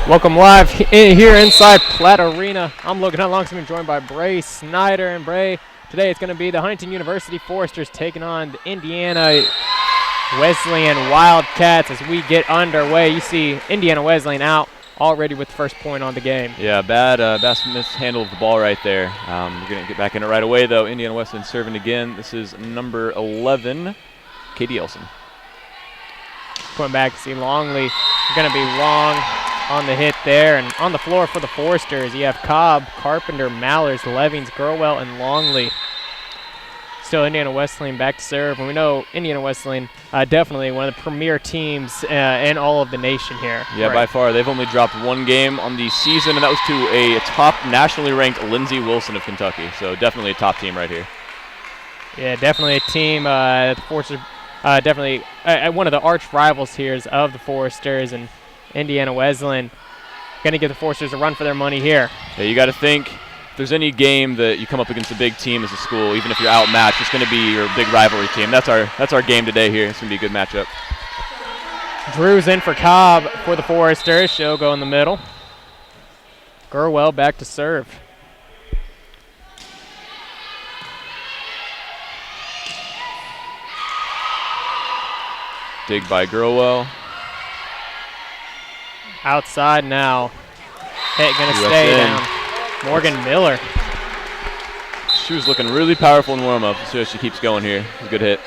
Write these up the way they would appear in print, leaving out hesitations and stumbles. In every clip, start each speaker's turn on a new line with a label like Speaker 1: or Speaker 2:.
Speaker 1: Welcome live here inside Platt Arena. I'm Logan Alongside, I'm joined by Bray Snyder. And Bray, today it's going to be the Huntington University Foresters taking on the Indiana Wesleyan Wildcats as we get underway. You see Indiana Wesleyan out already with the first point on the game.
Speaker 2: Yeah, bad mishandle of the ball right there. We're going to get back in it right away, though. Indiana Wesleyan serving again. This is number 11, Katie Elson.
Speaker 1: Going back to see Longley. Going to be long on the hit there, and on the floor for the Foresters, you have Cobb, Carpenter, Mallers, Levings, Gurwell, and Longley. Still Indiana Wesleyan back to serve, and we know Indiana Wesleyan definitely one of the premier teams in all of the nation here.
Speaker 2: Yeah, by far. They've only dropped one game on the season, and that was to a top nationally ranked Lindsey Wilson of Kentucky. So definitely a top team right here.
Speaker 1: Yeah, definitely a team. The Foresters definitely one of the arch rivals here of the Foresters, and Indiana Wesleyan going to give the Foresters a run for their money here.
Speaker 2: Yeah, you got to think if there's any game that you come up against a big team as a school, even if you're outmatched, it's going to be your big rivalry team. That's our game today here. It's going to be a good matchup.
Speaker 1: Drew's in for Cobb for the Foresters. She'll go in the middle. Gurwell back to serve.
Speaker 2: Dig by Gurwell.
Speaker 1: Outside now. Hit going to stay down. Morgan Miller.
Speaker 2: She was looking really powerful in warm-up. So she keeps going here. It's a good hit.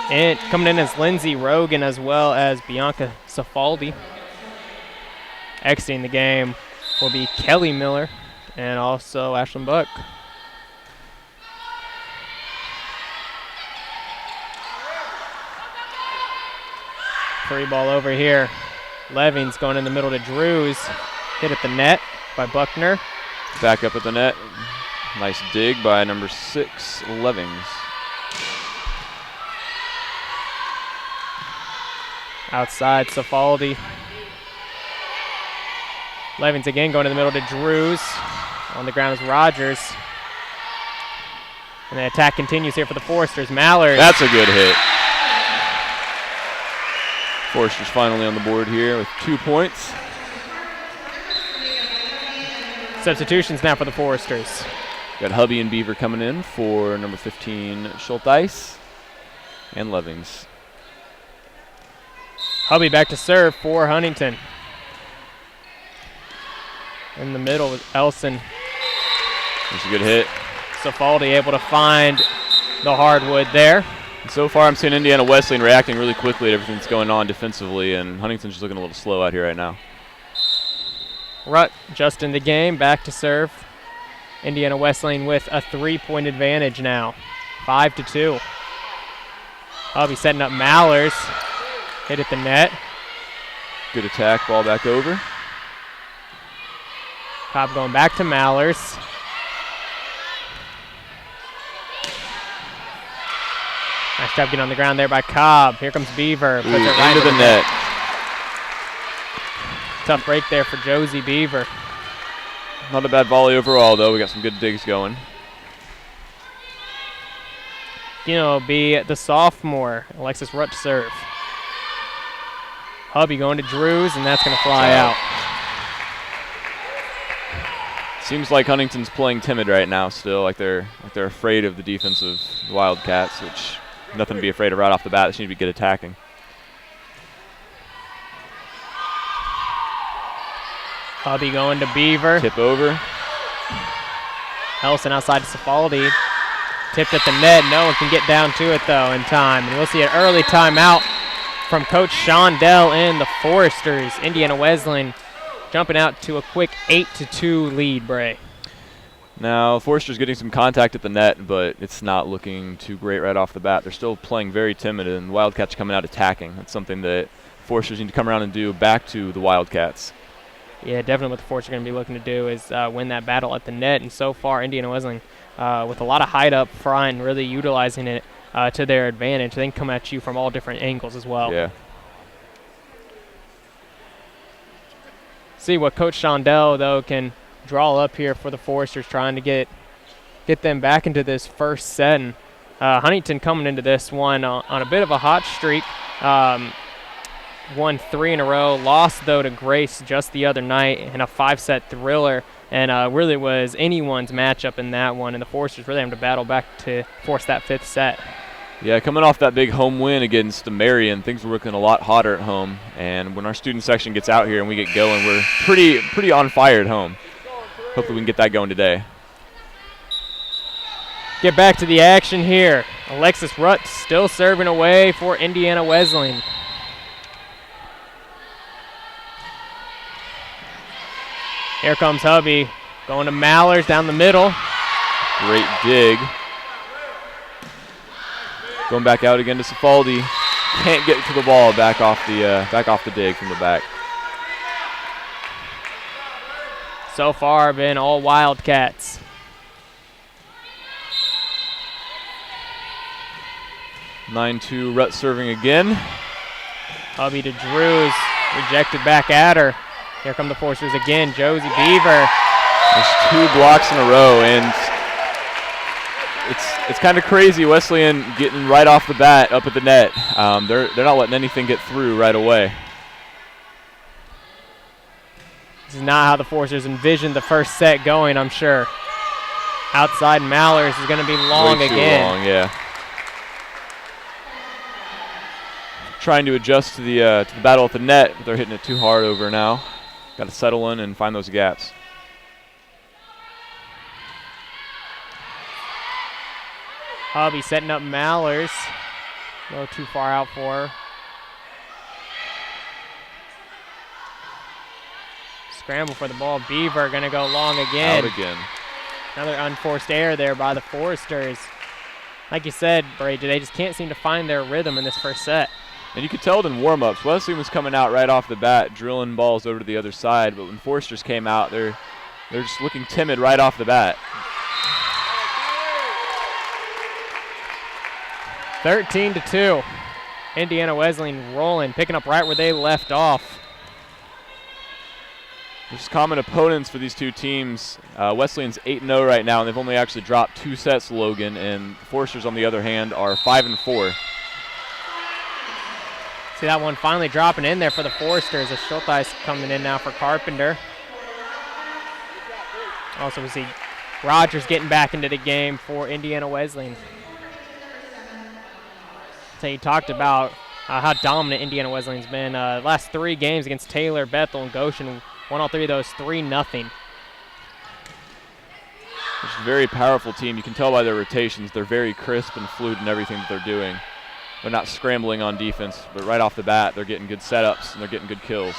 Speaker 1: And coming in as Lindsay Rogan as well as Bianca Safaldi. Exiting the game will be Kelly Miller and also Ashlyn Buck. Free ball over here. Levings going in the middle to Drews. Hit at the net by Buckner.
Speaker 2: Back up at the net. Nice dig by number 6, Levings.
Speaker 1: Outside, Safaldi. Levings again going in the middle to Drews. On the ground is Rogers. And the attack continues here for the Foresters. Mallard.
Speaker 2: That's a good hit. Foresters finally on the board here with 2 points.
Speaker 1: Substitutions now for the Foresters.
Speaker 2: Got Hubby and Beaver coming in for number 15, Schulteis and Levings.
Speaker 1: Hubby back to serve for Huntington. In the middle with Elson.
Speaker 2: That's a good hit.
Speaker 1: Safaldi able to find the hardwood there.
Speaker 2: So far, I'm seeing Indiana Wesleyan reacting really quickly to everything that's going on defensively, and Huntington's just looking a little slow out here right now.
Speaker 1: Rutt just in the game, back to serve. Indiana Wesleyan with a 3-point advantage now, 5-2. Hubby setting up Mallers, hit at the net.
Speaker 2: Good attack, ball back over.
Speaker 1: Cobb going back to Mallers. Nice job getting on the ground there by Cobb. Here comes Beaver. Puts it right
Speaker 2: into the net.
Speaker 1: Tough break there for Josie Beaver.
Speaker 2: Not a bad volley overall, though. We got some good digs going.
Speaker 1: Will be the sophomore, Alexis Rutt to serve. Hubby going to Drews, and that's going to fly out.
Speaker 2: Seems like Huntington's playing timid right now still, like they're afraid of the defense of the Wildcats, which nothing to be afraid of right off the bat. They seem to be good attacking.
Speaker 1: Hubby going to Beaver.
Speaker 2: Tip over.
Speaker 1: Elson outside to Safaldi. Tipped at the net. No one can get down to it, though, in time. And we'll see an early timeout from Coach Shondell and the Foresters. Indiana Wesleyan jumping out to a quick 8-2 lead, Bray.
Speaker 2: Now, Foresters getting some contact at the net, but it's not looking too great right off the bat. They're still playing very timid, and the Wildcats are coming out attacking. That's something that Foresters need to come around and do back to the Wildcats.
Speaker 1: Yeah, definitely what the Foresters are going to be looking to do is win that battle at the net. And so far, Indiana Wesleyan, with a lot of height up front, really utilizing it to their advantage. They can come at you from all different angles as well.
Speaker 2: Yeah.
Speaker 1: See what Coach Shondell, though, can draw up here for the Foresters, trying to get them back into this first set. And Huntington coming into this one on a bit of a hot streak. won 3 in a row. Lost, though, to Grace just the other night in a 5-set thriller. And really was anyone's matchup in that one. And the Foresters really having to battle back to force that 5th set.
Speaker 2: Yeah, coming off that big home win against Marion, things were looking a lot hotter at home. And when our student section gets out here and we get going, we're pretty on fire at home. Hopefully we can get that going today.
Speaker 1: Get back to the action here. Alexis Rutt still serving away for Indiana Wesleyan. Here comes Hubby, going to Mallers down the middle.
Speaker 2: Great dig. Going back out again to Cifaldi. Can't get to the ball back off the dig from the back.
Speaker 1: So far been all Wildcats.
Speaker 2: (9-2) Rutt serving again.
Speaker 1: Hubby to Drews, rejected back at her. Here come the Foresters again, Josie Beaver.
Speaker 2: There's 2 blocks in a row, and it's kind of crazy. Wesleyan getting right off the bat up at the net. They're not letting anything get through right away.
Speaker 1: This is not how the Foresters envisioned the first set going, I'm sure. Outside Mallers is going to be long
Speaker 2: Way too
Speaker 1: again.
Speaker 2: Long, yeah. Trying to adjust to the battle at the net, but they're hitting it too hard over now. Got to settle in and find those gaps.
Speaker 1: Hubby setting up Mallers. A little too far out for her. Scramble for the ball. Beaver going to go long again.
Speaker 2: Out again.
Speaker 1: Another unforced error there by the Foresters. Like you said, Brady, they just can't seem to find their rhythm in this first set.
Speaker 2: And you could tell it in warm-ups. Wesleyan was coming out right off the bat, drilling balls over to the other side, but when Foresters came out, they're just looking timid right off the bat.
Speaker 1: 13-2. Indiana Wesleyan rolling, picking up right where they left off.
Speaker 2: Just common opponents for these two teams. Wesleyan's 8-0 right now, and they've only actually dropped 2 sets, Logan, and the Foresters, on the other hand, are 5-4.
Speaker 1: See that one finally dropping in there for the Foresters as Schulteis coming in now for Carpenter. Also we see Rogers getting back into the game for Indiana Wesleyan. So you talked about how dominant Indiana Wesleyan's been. Last 3 games against Taylor, Bethel, and Goshen, won all 3 of those 3-0.
Speaker 2: It's a very powerful team. You can tell by their rotations. They're very crisp and fluid in everything that they're doing. They're not scrambling on defense, but right off the bat, they're getting good setups and they're getting good kills.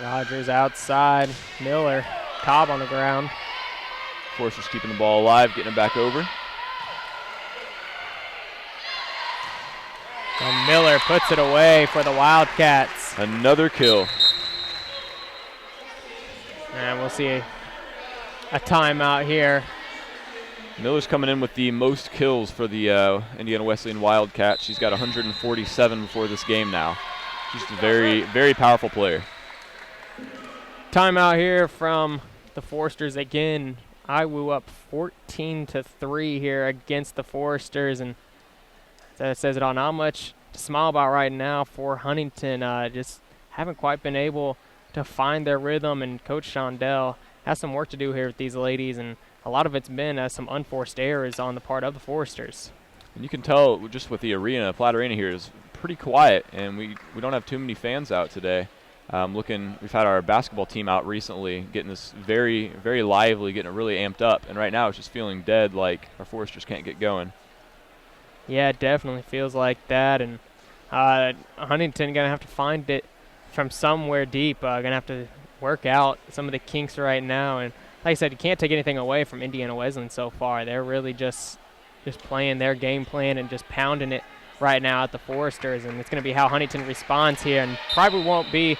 Speaker 1: Rogers outside, Miller, Cobb on the ground.
Speaker 2: Foresters keeping the ball alive, getting it back over.
Speaker 1: And Miller puts it away for the Wildcats.
Speaker 2: Another kill.
Speaker 1: And we'll see a timeout here.
Speaker 2: Miller's coming in with the most kills for the Indiana Wesleyan Wildcats. She's got 147 before this game now. She's a very, very powerful player.
Speaker 1: Timeout here from the Foresters again. IWU up 14-3 here against the Foresters, and that says it all. Not much to smile about right now for Huntington. Just haven't quite been able to find their rhythm, and Coach Shondell has some work to do here with these ladies, and a lot of it's been some unforced errors on the part of the Foresters.
Speaker 2: And you can tell just with the arena, Platt Arena here is pretty quiet, and we don't have too many fans out today. We've had our basketball team out recently, getting this very, very lively, getting it really amped up, and right now it's just feeling dead, like our Foresters can't get going.
Speaker 1: Yeah, it definitely feels like that, and Huntington going to have to find it from somewhere deep. Going to have to work out some of the kinks right now, and like I said, you can't take anything away from Indiana Wesleyan so far. They're really just playing their game plan and just pounding it right now at the Foresters, and it's going to be how Huntington responds here, and probably won't be,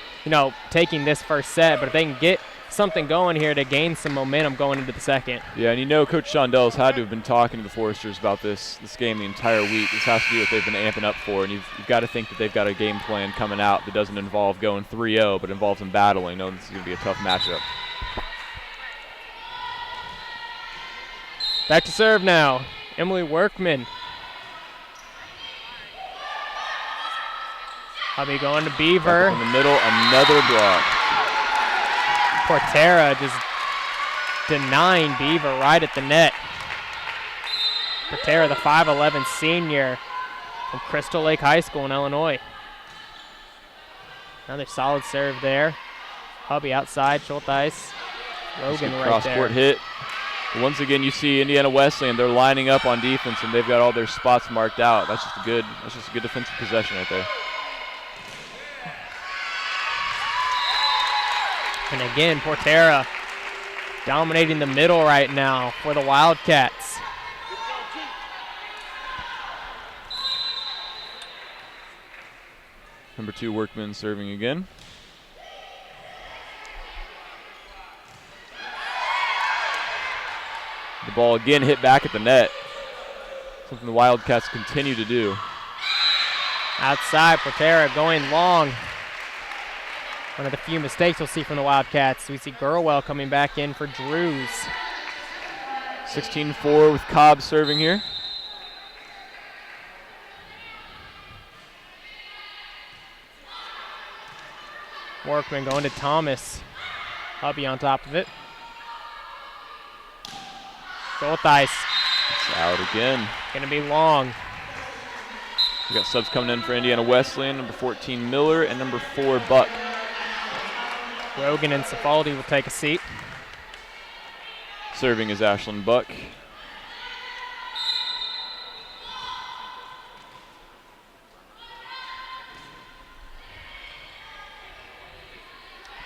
Speaker 1: taking this first set, but if they can get something going here to gain some momentum going into the second.
Speaker 2: Yeah, and Coach Shondell's had to have been talking to the Foresters about this game the entire week. This has to be what they've been amping up for, and you've got to think that they've got a game plan coming out that doesn't involve going 3-0, but involves them battling, knowing this is going to be a tough matchup. Back to serve now, Emily Workman.
Speaker 1: Hubby going to Beaver.
Speaker 2: In the middle, another block.
Speaker 1: Portera just denying Beaver right at the net. Portera, the 5'11 senior from Crystal Lake High School in Illinois. Another solid serve there. Hubby outside, Schultheis. Rogan right
Speaker 2: cross
Speaker 1: there.
Speaker 2: Cross-court hit. Once again, you see Indiana Wesleyan. They're lining up on defense, and they've got all their spots marked out. That's just a good defensive possession right there.
Speaker 1: And again, Portera dominating the middle right now for the Wildcats.
Speaker 2: Number 2 Workman serving again. The ball again hit back at the net. Something the Wildcats continue to do.
Speaker 1: Outside, Portera going long. One of the few mistakes we'll see from the Wildcats. We see Gurwell coming back in for Drews.
Speaker 2: 16-4 with Cobb serving here.
Speaker 1: Workman going to Thomas. Hubby on top of it. Schultheis.
Speaker 2: It's out again.
Speaker 1: Gonna be long.
Speaker 2: We got subs coming in for Indiana Wesleyan, number 14 Miller and number 4 Buck.
Speaker 1: Rogan and Cifaldi will take a seat.
Speaker 2: Serving is Ashlyn Buck.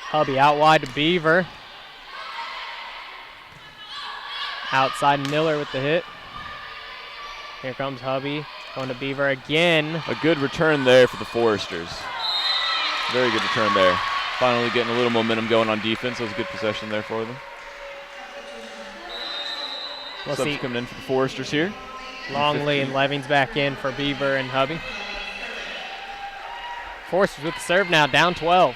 Speaker 1: Hubby out wide to Beaver. Outside Miller with the hit. Here comes Hubby. Going to Beaver again.
Speaker 2: A good return there for the Foresters. Very good return there. Finally getting a little momentum going on defense. That was a good possession there for them.
Speaker 1: We'll
Speaker 2: Subs
Speaker 1: see.
Speaker 2: coming in for the Foresters here.
Speaker 1: Longley and Levings back in for Beaver and Hubby. Foresters with the serve now, down 12.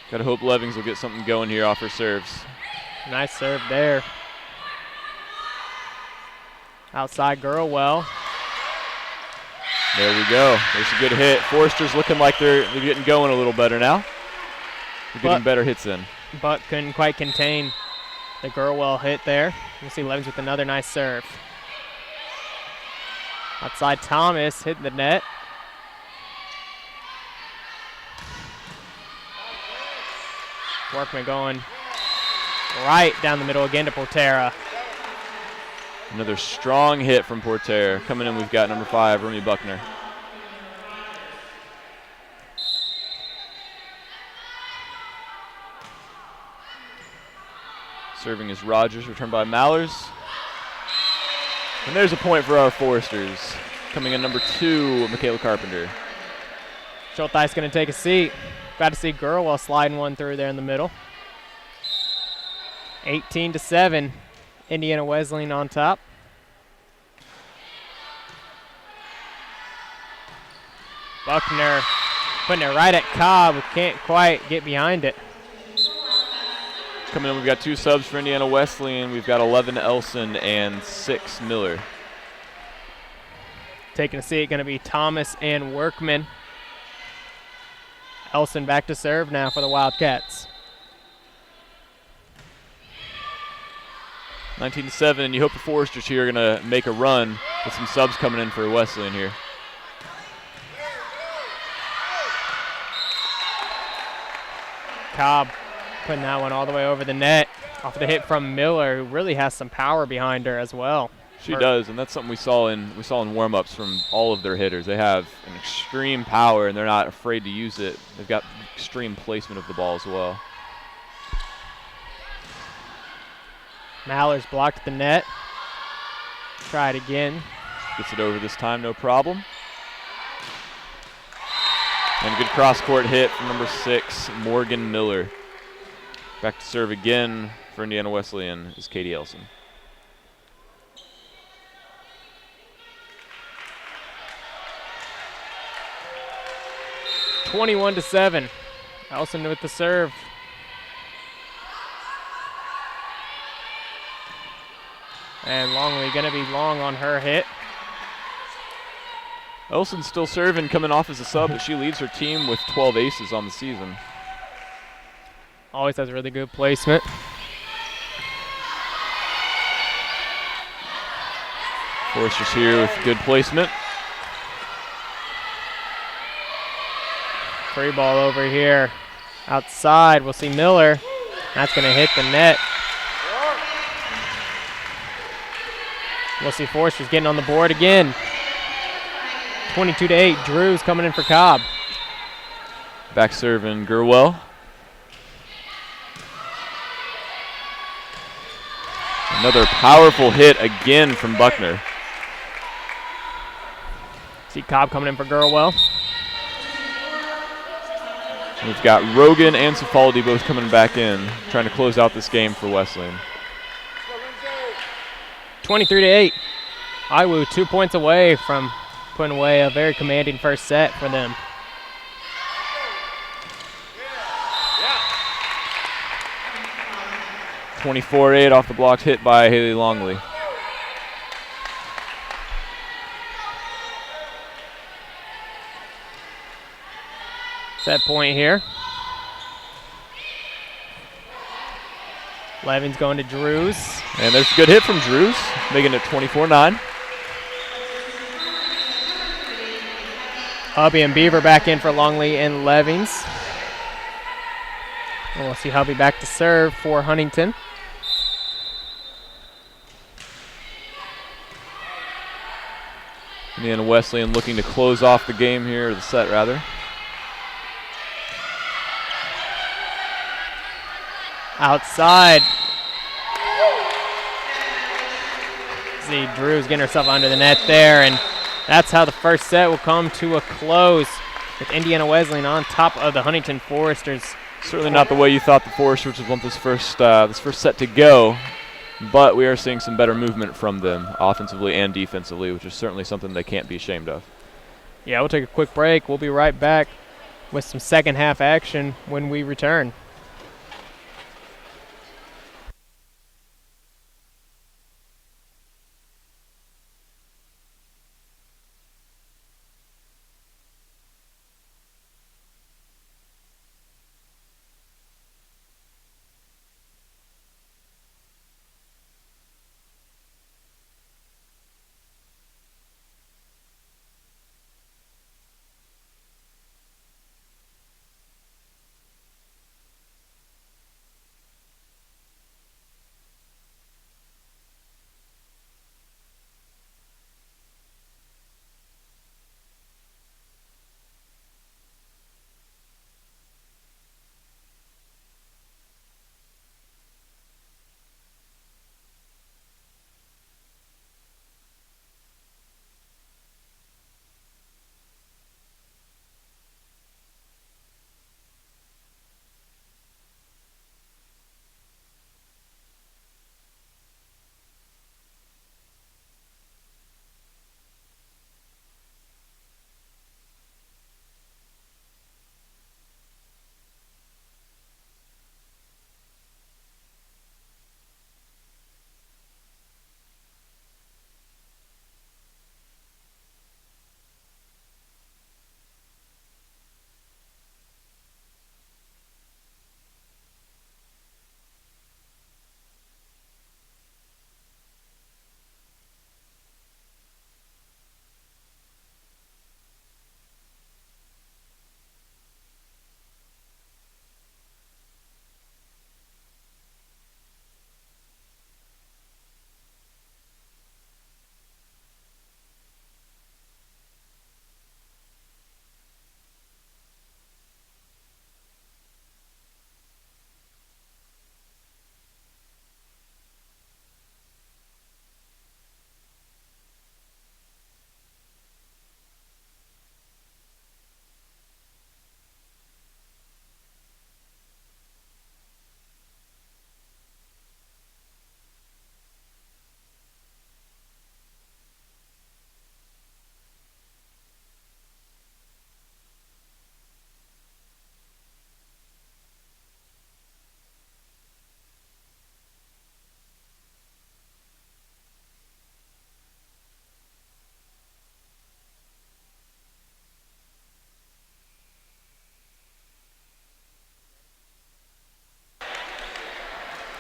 Speaker 2: Gotta hope Levings will get something going here off her serves.
Speaker 1: Nice serve there. Outside Gurwell.
Speaker 2: There we go. There's a good hit. Foresters looking like they're getting going a little better now. They're getting better hits in.
Speaker 1: But couldn't quite contain the Gurwell hit there. You see Levings with another nice serve. Outside Thomas hitting the net. Workman going right down the middle again to Portera.
Speaker 2: Another strong hit from Portera. Coming in, we've got number 5, Remy Buckner. Serving is Rogers, returned by Mallers. And there's a point for our Foresters. Coming in number 2, Michaela Carpenter.
Speaker 1: Schultheis going to take a seat. Got to see Gurwell sliding one through there in the middle. 18-7, Indiana Wesleyan on top. Buckner putting it right at Cobb, who can't quite get behind it.
Speaker 2: Coming in, we've got 2 subs for Indiana Wesleyan. We've got 11 Elson and 6 Miller.
Speaker 1: Taking a seat, going to be Thomas and Workman. Elson back to serve now for the Wildcats.
Speaker 2: 19-7, and you hope the Foresters here are going to make a run with some subs coming in for Wesleyan here.
Speaker 1: Cobb putting that one all the way over the net off the hit from Miller, who really has some power behind her as well.
Speaker 2: She does, and that's something we saw in warm-ups from all of their hitters. They have an extreme power, and they're not afraid to use it. They've got extreme placement of the ball as well.
Speaker 1: Maller's blocked the net. Try it again.
Speaker 2: Gets it over this time, no problem. And a good cross-court hit from number 6, Morgan Miller. Back to serve again for Indiana Wesleyan is Katie Elson.
Speaker 1: (21-7). Elson with the serve. And Longley going to be long on her hit.
Speaker 2: Elson's still serving, coming off as a sub, but she leads her team with 12 aces on the season.
Speaker 1: Always has really good placement.
Speaker 2: Forster's here with good placement.
Speaker 1: Free ball over here. Outside, we'll see Miller. That's going to hit the net. We'll see Forster's getting on the board again. 22-8, Drew's coming in for Cobb.
Speaker 2: Back serving Gurwell. Another powerful hit again from Buckner.
Speaker 1: See Cobb coming in for Gurwell.
Speaker 2: We've got Rogan and Cifaldi both coming back in, trying to close out this game for Wesleyan.
Speaker 1: 23-8. Iwu 2 points away from putting away a very commanding first set for them.
Speaker 2: Yeah. 24-8 off the blocked hit by Haley Longley.
Speaker 1: Set point here. Levin's going to Drews.
Speaker 2: And there's a good hit from Drews, making it 24-9.
Speaker 1: Hubby and Beaver back in for Longley and Levings. And we'll see Hubby back to serve for Huntington.
Speaker 2: And Wesleyan looking to close off the game here, or the set rather.
Speaker 1: Outside. See Drew's getting herself under the net there, and that's how the first set will come to a close with Indiana Wesleyan on top of the Huntington Foresters.
Speaker 2: Certainly not the way you thought the Foresters would want this first set to go, but we are seeing some better movement from them offensively and defensively, which is certainly something they can't be ashamed of.
Speaker 1: Yeah, we'll take a quick break. We'll be right back with some second half action when we return.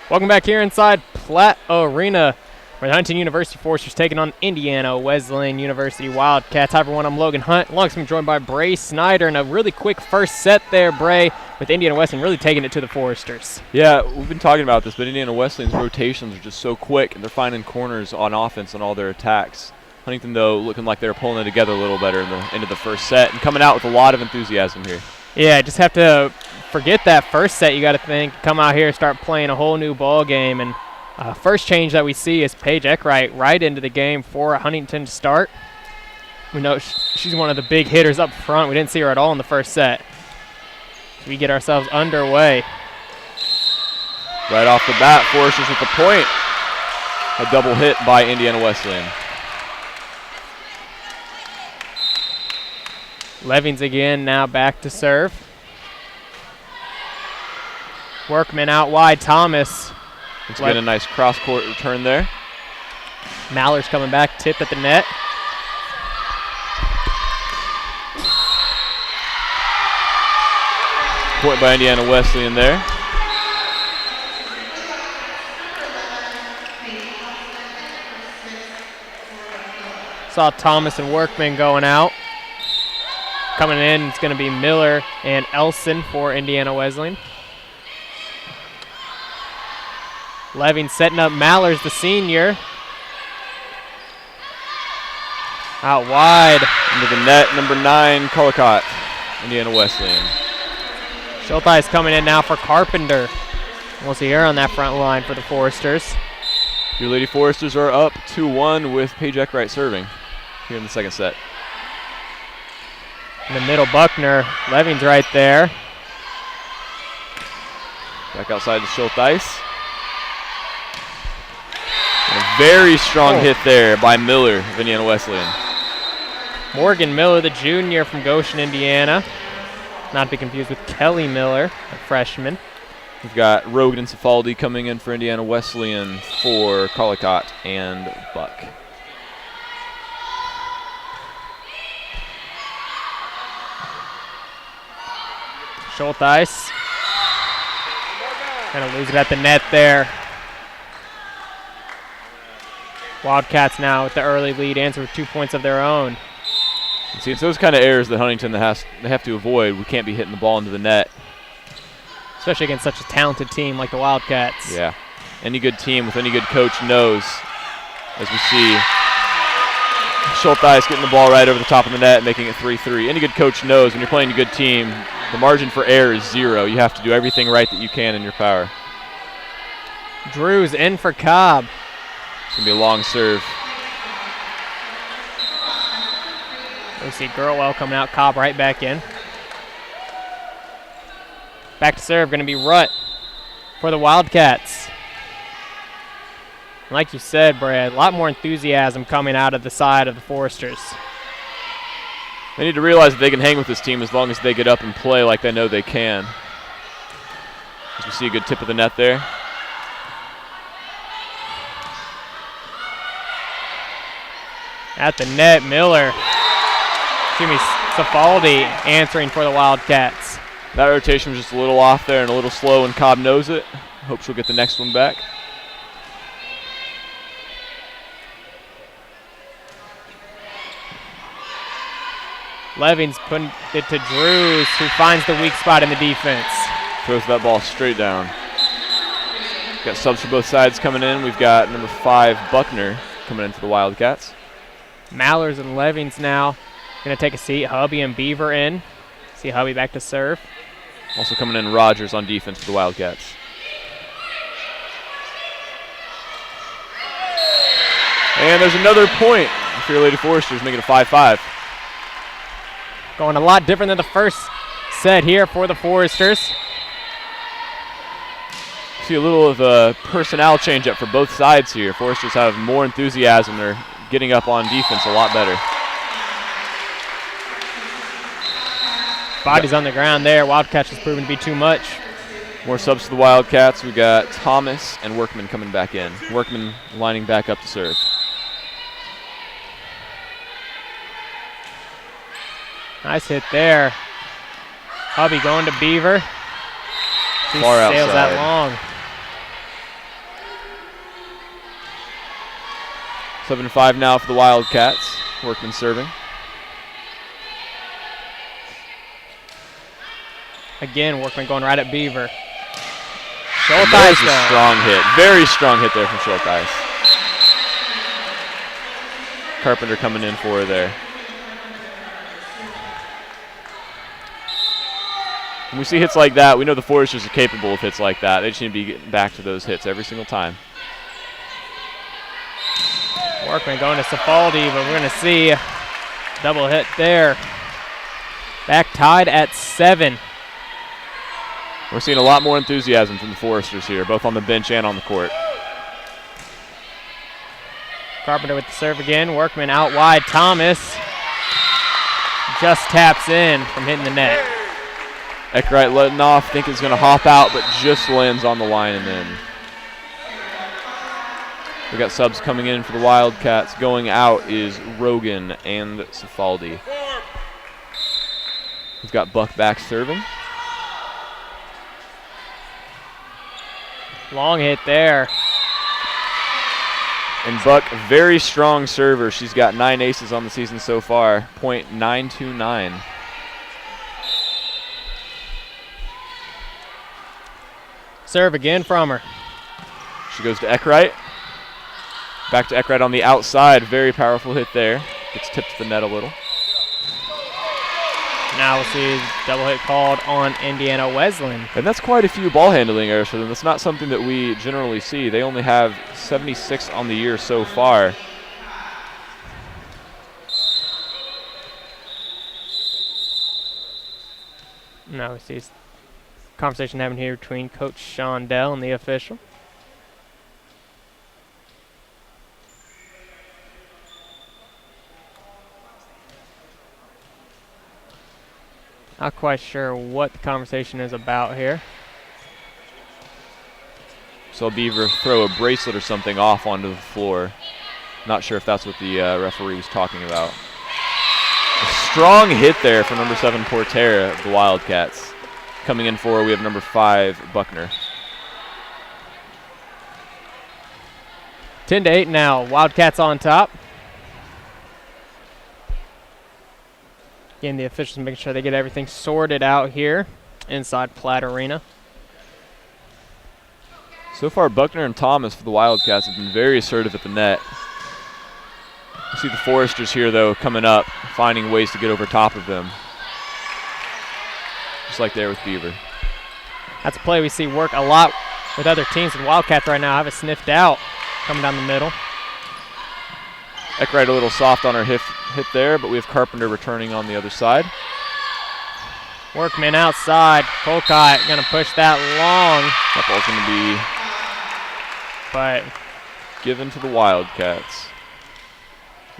Speaker 1: Welcome back here inside Platt Arena, where the Huntington University Foresters taking on Indiana Wesleyan University Wildcats. Hi everyone, I'm Logan Hunt. Alongside me joined by Bray Snyder, and a really quick first set there, Bray, with Indiana Wesleyan really taking it to the Foresters.
Speaker 2: Yeah, we've been talking about this, but Indiana Wesleyan's rotations are just so quick, and they're finding corners on offense on all their attacks. Huntington, though, looking like they're pulling it together a little better in the end of the first set and coming out with a lot of enthusiasm here.
Speaker 1: Yeah, just have to forget that first set. You got to think, come out here, start playing a whole new ball game. And first change that we see is Paige Eckwright right into the game for Huntington to start. We know she's one of the big hitters up front. We didn't see her at all in the first set. So we get ourselves underway.
Speaker 2: Right off the bat, Foresters with the point. A double hit by Indiana Wesleyan.
Speaker 1: Levings again, now back to serve. Workman out wide, Thomas.
Speaker 2: Let's get a nice cross-court return there.
Speaker 1: Maller's coming back, tip at the net.
Speaker 2: Point by Indiana Wesleyan there.
Speaker 1: Saw Thomas and Workman going out. Coming in, it's going to be Miller and Elson for Indiana Wesleyan. Leving setting up Mallers, the senior. Out wide.
Speaker 2: Into the net, number 9, Collicott, Indiana Wesleyan.
Speaker 1: Schulteis coming in now for Carpenter. We'll see her on that front line for the Foresters.
Speaker 2: Your Lady Foresters are up 2-1 with Paige Eckwright serving here in the second set.
Speaker 1: In the middle, Buckner. Leving's right there.
Speaker 2: Back outside to Schulteis. And a very strong hit there by Miller of Indiana Wesleyan.
Speaker 1: Morgan Miller, the junior from Goshen, Indiana. Not to be confused with Kelly Miller, a freshman.
Speaker 2: We've got Rogan and Cifaldi coming in for Indiana Wesleyan for Collicott and Buck.
Speaker 1: Schulteis. Kind of lose it at the net there. Wildcats now with the early lead, answer with 2 points of their own.
Speaker 2: See, it's those kind of errors that Huntington they have to avoid. We can't be hitting the ball into the net.
Speaker 1: Especially against such a talented team like the Wildcats.
Speaker 2: Yeah. Any good team with any good coach knows, as we see, Schulteis getting the ball right over the top of the net, making it 3-3. Any good coach knows when you're playing a good team, the margin for error is 0. You have to do everything right that you can in your power.
Speaker 1: Drew's in for Cobb.
Speaker 2: It's going to be a long serve.
Speaker 1: We see Girlwell coming out, Cobb right back in. Back to serve, going to be Rutt for the Wildcats. Like you said, Brad, a lot more enthusiasm coming out of the side of the Foresters.
Speaker 2: They need to realize that they can hang with this team as long as they get up and play like they know they can. As we see a good tip of the net there.
Speaker 1: At the net, Miller. Excuse me, Cifaldi answering for the Wildcats.
Speaker 2: That rotation was just a little off there and a little slow, and Cobb knows it. Hope she'll get the next one back.
Speaker 1: Levings putting it to Drews, who finds the weak spot in the defense.
Speaker 2: Throws that ball straight down. Got subs for both sides coming in. We've got number 5, Buckner, coming in for the Wildcats.
Speaker 1: Mallers and Levings now going to take a seat. Hubby and Beaver in. See Hubby back to serve.
Speaker 2: Also coming in, Rogers on defense for the Wildcats. And there's another point for your Lady Foresters, making it 5-5.
Speaker 1: Going a lot different than the first set here for the Foresters.
Speaker 2: See a little of a personnel change-up for both sides here. Foresters have more enthusiasm. They're getting up on defense a lot better.
Speaker 1: Bodies on the ground there. Wildcats has proven to be too much.
Speaker 2: More subs to the Wildcats. We got Thomas and Workman coming back in. Workman lining back up to serve.
Speaker 1: Nice hit there. Hubby going to Beaver. She
Speaker 2: Far
Speaker 1: sails
Speaker 2: outside.
Speaker 1: that long.
Speaker 2: 7-5 now for the Wildcats. Workman serving.
Speaker 1: Again, Workman going right at Beaver.
Speaker 2: There's a strong hit. Very strong hit there from Schulteis. Carpenter coming in for her there. When we see hits like that, we know the Foresters are capable of hits like that. They just need to be getting back to those hits every single time.
Speaker 1: Workman going to Cifaldi, but we're going to see a double hit there. Back tied at 7.
Speaker 2: We're seeing a lot more enthusiasm from the Foresters here, both on the bench and on the court.
Speaker 1: Carpenter with the serve again. Workman out wide. Thomas just taps in from hitting the net.
Speaker 2: Eckrite letting off, think is going to hop out, but just lands on the line and in. We got subs coming in for the Wildcats. Going out is Rogan and Cifaldi. We've got Buck back serving.
Speaker 1: Long hit there.
Speaker 2: And Buck, very strong server. She's got 9 aces on the season so far. .929.
Speaker 1: Serve again from her.
Speaker 2: She goes to Eckrite. Back to Eckrite on the outside. Very powerful hit there. Gets tipped to the net a little.
Speaker 1: Now we'll see a double hit called on Indiana Wesleyan.
Speaker 2: And that's quite a few ball handling errors for them. That's not something that we generally see. They only have 76 on the year so far.
Speaker 1: Now we see a conversation happening here between Coach Shondell and the official. Not quite sure what the conversation is about here.
Speaker 2: Saw Beaver throw a bracelet or something off onto the floor. Not sure if that's what the referee was talking about. A strong hit there from number 7 Portera of the Wildcats. Coming in for, we have number 5 Buckner.
Speaker 1: 10-8 now. Wildcats on top. Again, the officials making sure they get everything sorted out here inside Platt Arena.
Speaker 2: So far, Buckner and Thomas for the Wildcats have been very assertive at the net. You see the Foresters here, though, coming up, finding ways to get over top of them. Just like there with Beaver.
Speaker 1: That's a play we see work a lot with other teams, and Wildcats right now have it sniffed out coming down the middle.
Speaker 2: Eckrite a little soft on her hit there, but we have Carpenter returning on the other side.
Speaker 1: Workman outside. Colcott going to push that long.
Speaker 2: That ball's going to be given to the Wildcats.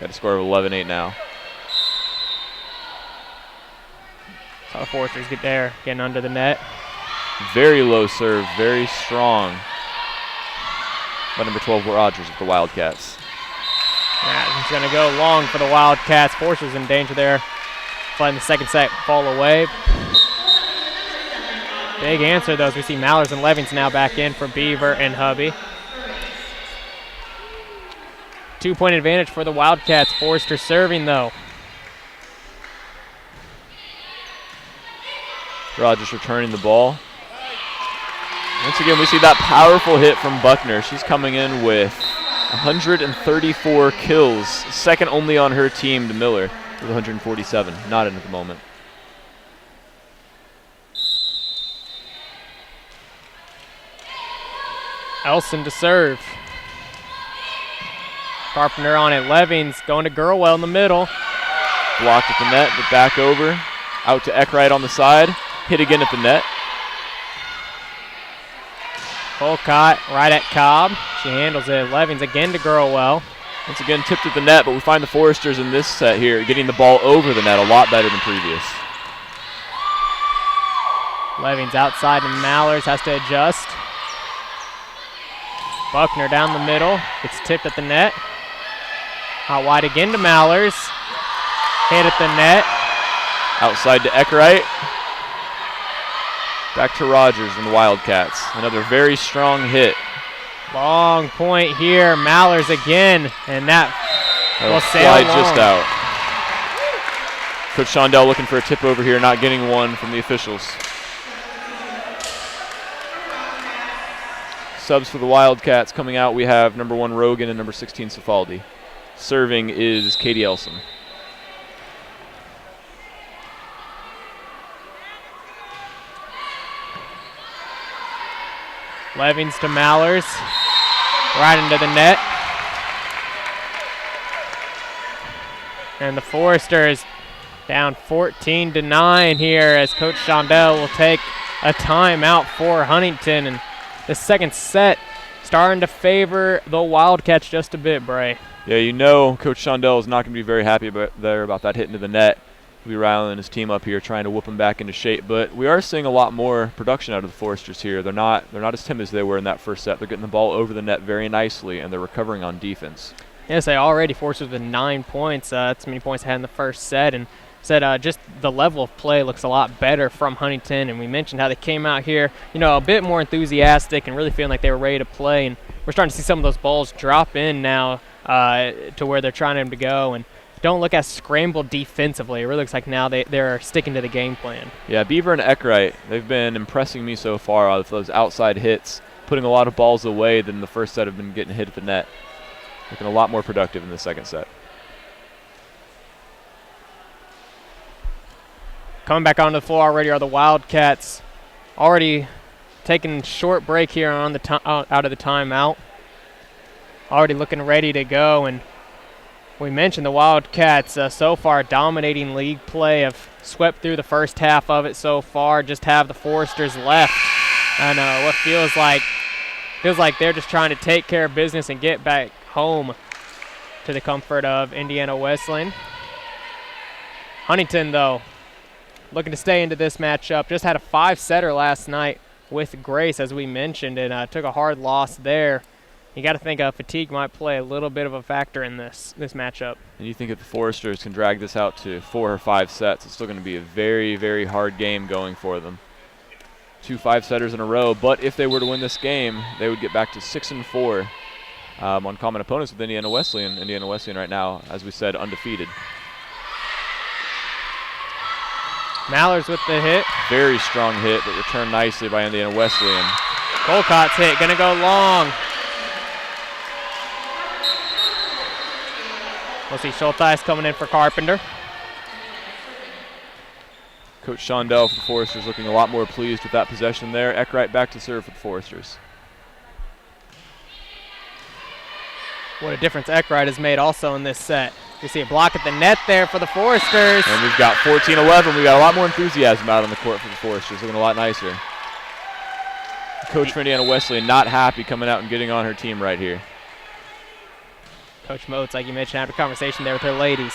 Speaker 2: Got a score of 11-8 now.
Speaker 1: Saw the Foresters get there, getting under the net.
Speaker 2: Very low serve, very strong. By number 12, Rogers of the Wildcats.
Speaker 1: He's going to go long for the Wildcats. Foresters in danger there. Letting the second set fall away. Big answer, though, as we see Mallers and Levings now back in for Beaver and Hubby. 2-point advantage for the Wildcats. Forrester serving, though.
Speaker 2: Rogers returning the ball. Once again, we see that powerful hit from Buckner. She's coming in with 134 kills, second only on her team to Miller with 147. Not in at the moment.
Speaker 1: Elson to serve. Carpenter on it. Levings going to Gurwell in the middle.
Speaker 2: Blocked at the net, but back over. Out to Eckrite on the side. Hit again at the net.
Speaker 1: Colcott right at Cobb. She handles it. Levings again to Gurwell.
Speaker 2: Once again tipped at the net, but we find the Foresters in this set here getting the ball over the net a lot better than previous.
Speaker 1: Levings outside and Mallers has to adjust. Buckner down the middle. Gets tipped at the net. Out wide again to Mallers. Hit at the net.
Speaker 2: Outside to Eckrite. Back to Rogers and the Wildcats. Another very strong hit
Speaker 1: Long point here, Mallers again, and that will sail
Speaker 2: slide
Speaker 1: along.
Speaker 2: just out. Coach Shondell looking for a tip over here, not getting one from the officials. Subs for the Wildcats coming out, we have number 1 Rogan and number 16 Cifaldi. Serving is Katie Elson.
Speaker 1: Levings to Mallers, right into the net. And the Foresters down 14-9 here as Coach Shondell will take a timeout for Huntington. And the second set starting to favor the Wildcats just a bit, Bray.
Speaker 2: Yeah, you know Coach Shondell is not going to be very happy about that hit into the net. He'll be rallying his team up here, trying to whoop them back into shape. But we are seeing a lot more production out of the Foresters here. They're not as timid as they were in that first set. They're getting the ball over the net very nicely, and they're recovering on defense.
Speaker 1: Yes, they already Foresters with 9 points. That's many points they had in the first set. And said just the level of play looks a lot better from Huntington. And we mentioned how they came out here, a bit more enthusiastic and really feeling like they were ready to play. And we're starting to see some of those balls drop in now to where they're trying them to go. And don't look as scrambled defensively. It really looks like now they're sticking to the game plan.
Speaker 2: Yeah, Beaver and Eckrite, they've been impressing me so far with those outside hits, putting a lot of balls away than the first set have been getting hit at the net. Looking a lot more productive in the second set.
Speaker 1: Coming back onto the floor already are the Wildcats. Already taking a short break here on the out of the timeout. Already looking ready to go. And we mentioned the Wildcats so far dominating league play, have swept through the first half of it so far, just have the Foresters left. And what feels like they're just trying to take care of business and get back home to the comfort of Indiana Wesleyan. Huntington, though, looking to stay into this matchup. Just had a 5-setter last night with Grace, as we mentioned, and took a hard loss there. You got to think fatigue might play a little bit of a factor in this matchup.
Speaker 2: And you think if the Foresters can drag this out to 4 or 5 sets, it's still going to be a very, very hard game going for them. 2 5-setters in a row, but if they were to win this game, they would get back to 6-4 on common opponents with Indiana Wesleyan. Indiana Wesleyan right now, as we said, undefeated.
Speaker 1: Mallers with the hit.
Speaker 2: Very strong hit, but returned nicely by Indiana Wesleyan.
Speaker 1: Colcott's hit, gonna go long. We'll see Schultheis coming in for Carpenter.
Speaker 2: Coach Shondell for the Foresters looking a lot more pleased with that possession there. Eckrite back to serve for the Foresters.
Speaker 1: What a difference Eckrite has made also in this set. You see a block at the net there for the Foresters.
Speaker 2: And we've got 14-11. We've got a lot more enthusiasm out on the court for the Foresters. Looking a lot nicer. Coach for Indiana Wesleyan not happy coming out and getting on her team right here.
Speaker 1: Coach Moats, like you mentioned, had a conversation there with her ladies.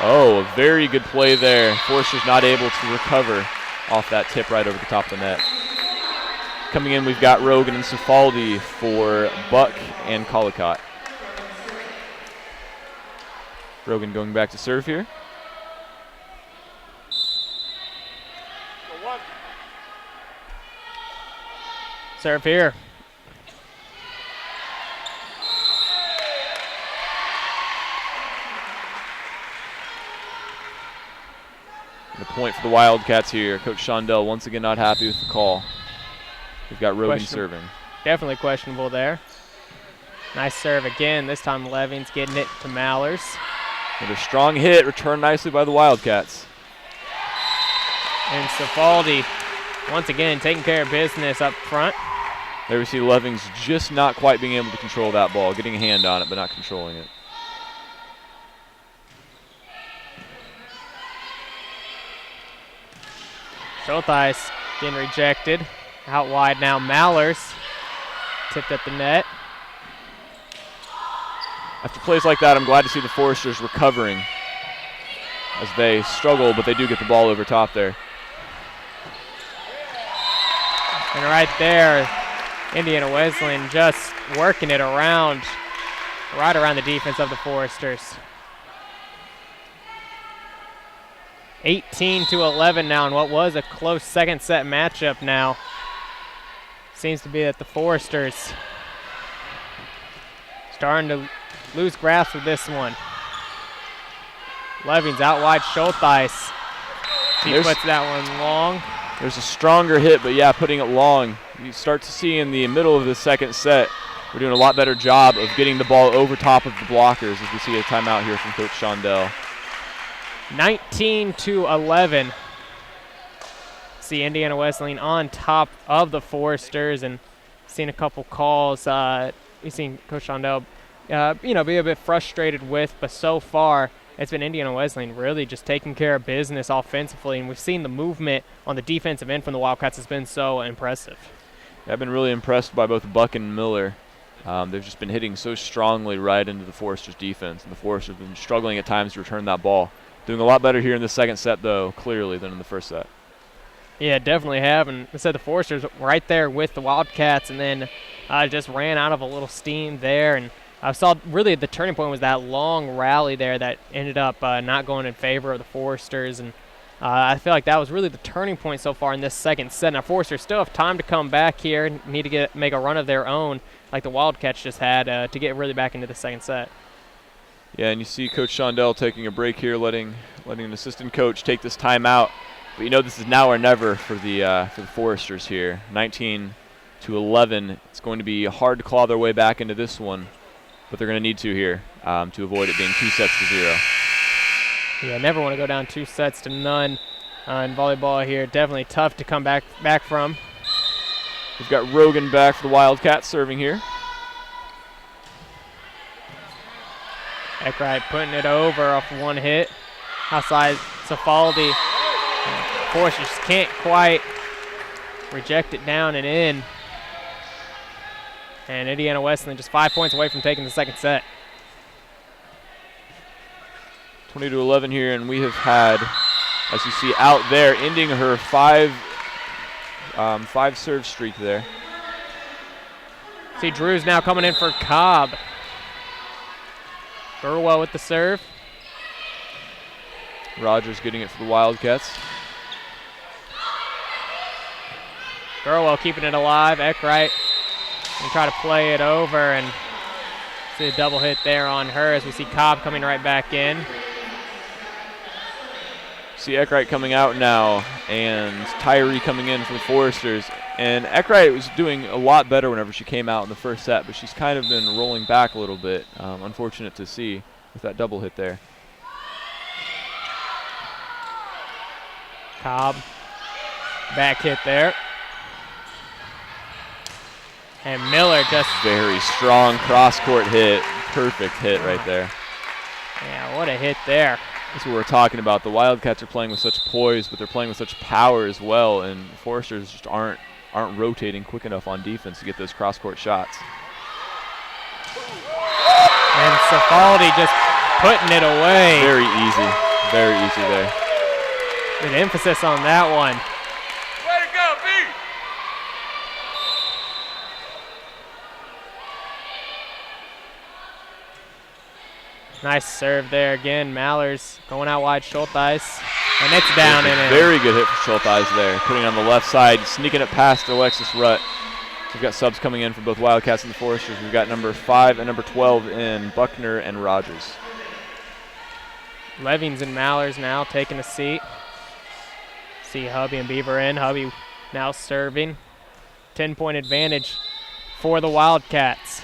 Speaker 2: Oh, a very good play there. Foresters not able to recover off that tip right over the top of the net. Coming in, we've got Rogan and Cifaldi for Buck and Collicott. Rogan going back to serve here.
Speaker 1: Serve here.
Speaker 2: And the point for the Wildcats here. Coach Shondell once again not happy with the call. We've got Rogan serving.
Speaker 1: Definitely questionable there. Nice serve again. This time Levings getting it to Mallers.
Speaker 2: Another strong hit, returned nicely by the Wildcats.
Speaker 1: And Cifaldi once again taking care of business up front.
Speaker 2: There we see Levings just not quite being able to control that ball, getting a hand on it but not controlling it.
Speaker 1: Schultheis getting rejected. Out wide now, Mallers. Tipped at the net.
Speaker 2: After plays like that, I'm glad to see the Foresters recovering as they struggle, but they do get the ball over top there.
Speaker 1: And right there, Indiana Wesleyan just working it around, right around the defense of the Foresters. 18-11 now in what was a close second set matchup now. seems to be that the Foresters starting to lose grasp of this one. Levings out wide, Schultheis. He puts that one long.
Speaker 2: There's a stronger hit, but yeah, putting it long. You start to see in the middle of the second set, we're doing a lot better job of getting the ball over top of the blockers as we see a timeout here from Coach Shondell.
Speaker 1: 19-11. See Indiana Wesleyan on top of the Foresters, and seen a couple calls. We've seen Coach Shondell, be a bit frustrated with, but so far it's been Indiana Wesleyan really just taking care of business offensively, and we've seen the movement on the defensive end from the Wildcats has been so impressive.
Speaker 2: Yeah, I've been really impressed by both Buck and Miller. They've just been hitting so strongly right into the Foresters' defense, and the Foresters have been struggling at times to return that ball. Doing a lot better here in the second set, though, clearly, than in the first set.
Speaker 1: Yeah, definitely have, and I said the Foresters right there with the Wildcats, and then just ran out of a little steam there, and I saw really the turning point was that long rally there that ended up not going in favor of the Foresters, and I feel like that was really the turning point so far in this second set. Now Foresters still have time to come back here, need to make a run of their own like the Wildcats just had to get really back into the second set.
Speaker 2: Yeah, and you see Coach Shondell taking a break here, letting an assistant coach take this timeout. But this is now or never for the Foresters here. 19-11. It's going to be hard to claw their way back into this one, but they're going to need to here to avoid it being 2-0.
Speaker 1: Yeah, never want to go down 2-0 in volleyball here. Definitely tough to come back from.
Speaker 2: We've got Rogan back for the Wildcats serving here.
Speaker 1: Eckrite putting it over off one hit. Outside Safaldi. Foresters just can't quite reject it down and in. And Indiana Wesleyan just 5 points away from taking the second set.
Speaker 2: 20-11 here, and we have had, as you see out there, ending her five serve streak there.
Speaker 1: See Drew's now coming in for Cobb. Burwell with the serve.
Speaker 2: Rogers getting it for the Wildcats.
Speaker 1: Burwell keeping it alive. Eckrite and try to play it over, and see a double hit there on her as we see Cobb coming right back in.
Speaker 2: See Eckrite coming out now, and Tyree coming in for the Foresters. And Eckrite was doing a lot better whenever she came out in the first set, but she's kind of been rolling back a little bit. Unfortunate to see with that double hit there.
Speaker 1: Cobb, back hit there. And Miller just...
Speaker 2: Very strong cross-court hit. Perfect hit right there.
Speaker 1: Yeah, what a hit there.
Speaker 2: That's what we're talking about. The Wildcats are playing with such poise, but they're playing with such power as well, and Foresters just aren't rotating quick enough on defense to get those cross-court shots.
Speaker 1: And Safaldi just putting it away.
Speaker 2: Very easy there.
Speaker 1: Good emphasis on that one.
Speaker 3: Way to go, B!
Speaker 1: Nice serve there again. Mallers going out wide, Schultheis. And it's down and in.
Speaker 2: Very good hit for Schultheis there. Putting it on the left side, sneaking it past Alexis Rutt. We've got subs coming in for both Wildcats and the Foresters. We've got number 5 and number 12 in, Buckner and Rogers.
Speaker 1: Levings and Mallers now taking a seat. See Hubby and Beaver in. Hubby now serving. 10-point advantage for the Wildcats.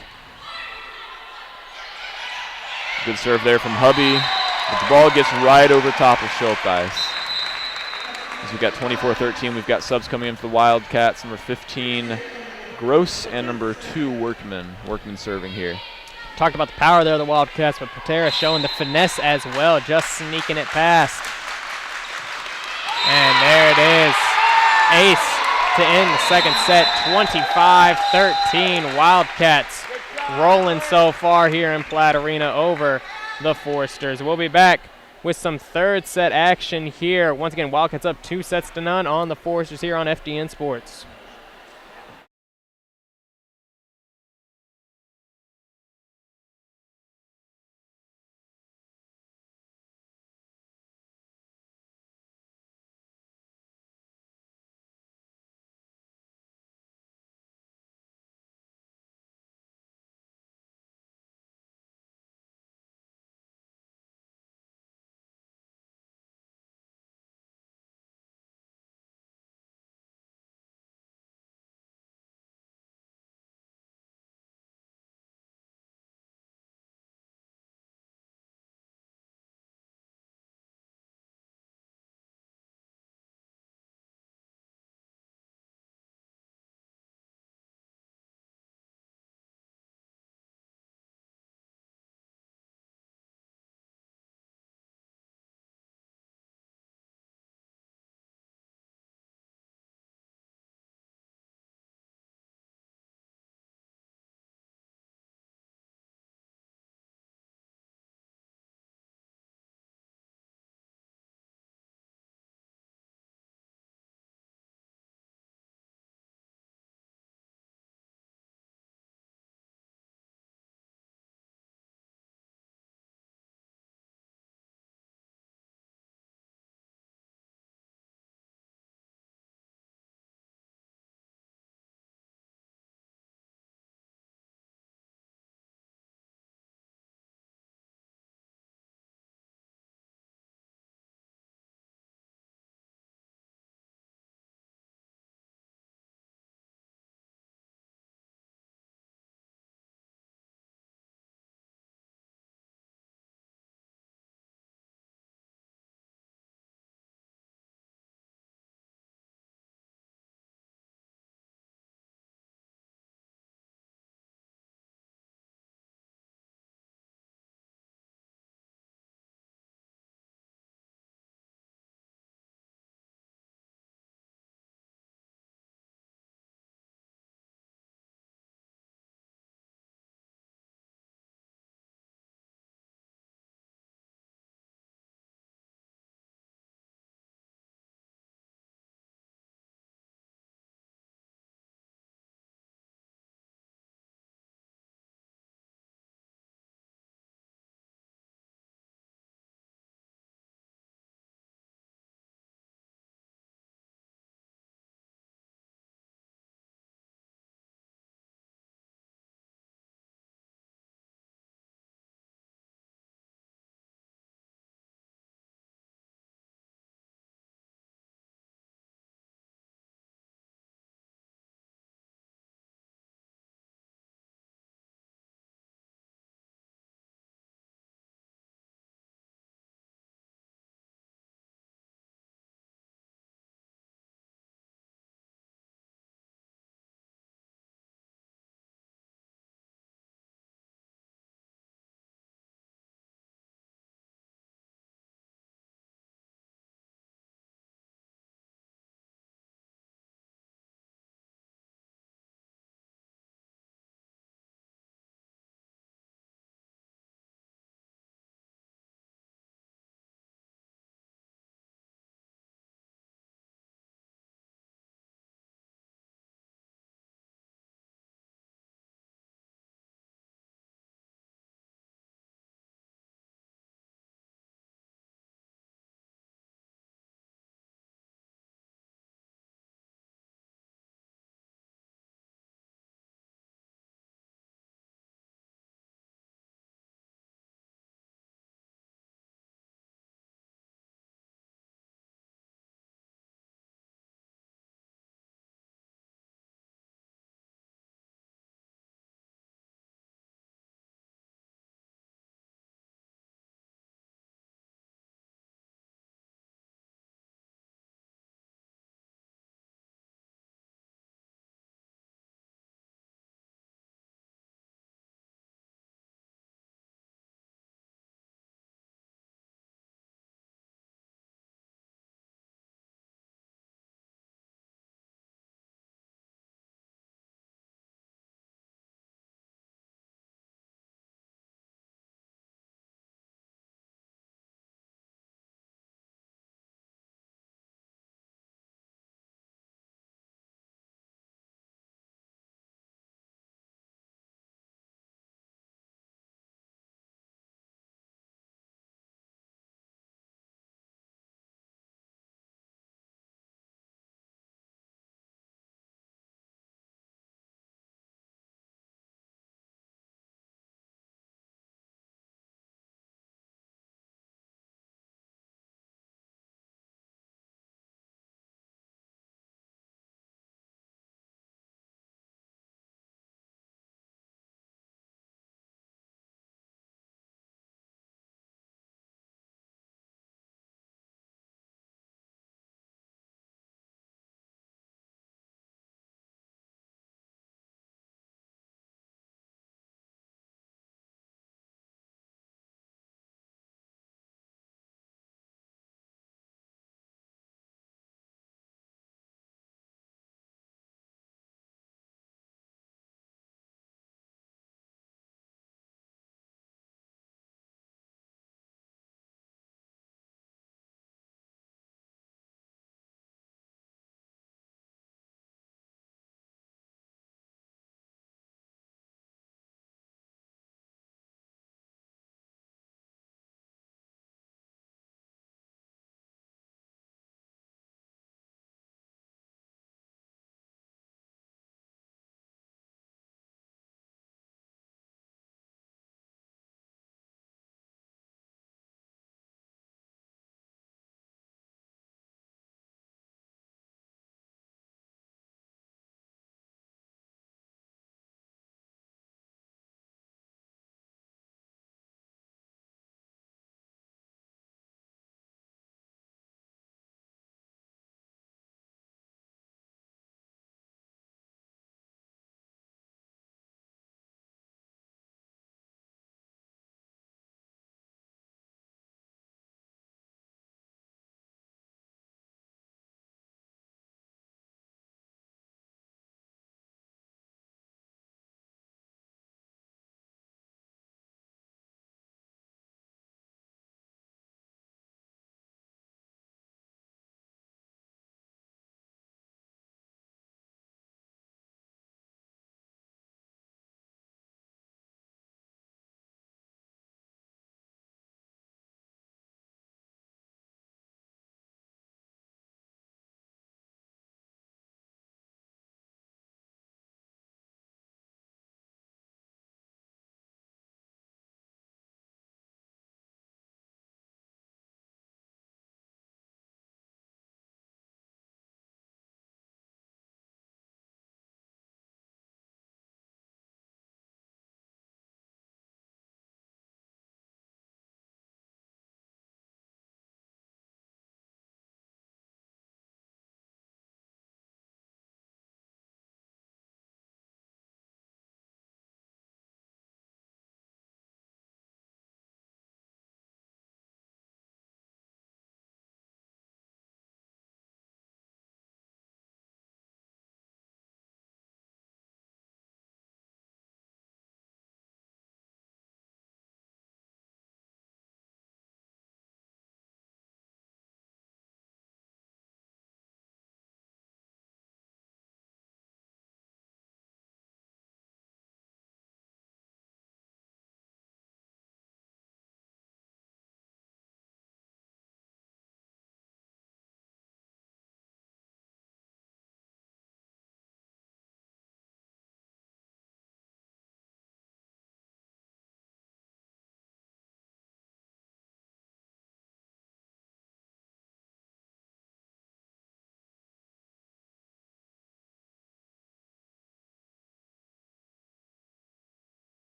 Speaker 2: Good serve there from Hubby. But the ball gets right over top of Schultheis. As we've got 24-13, we've got subs coming in for the Wildcats. Number 15, Gross, and number 2, Workman. Workman serving here.
Speaker 1: Talked about the power there of the Wildcats, but Patera showing the finesse as well, just sneaking it past. And there it is. Ace to end the second set, 25-13. Wildcats rolling so far here in Platt Arena over the Foresters. We'll be back with some third set action here. Once again, Wildcats up 2-0 on the Foresters here on FDN Sports.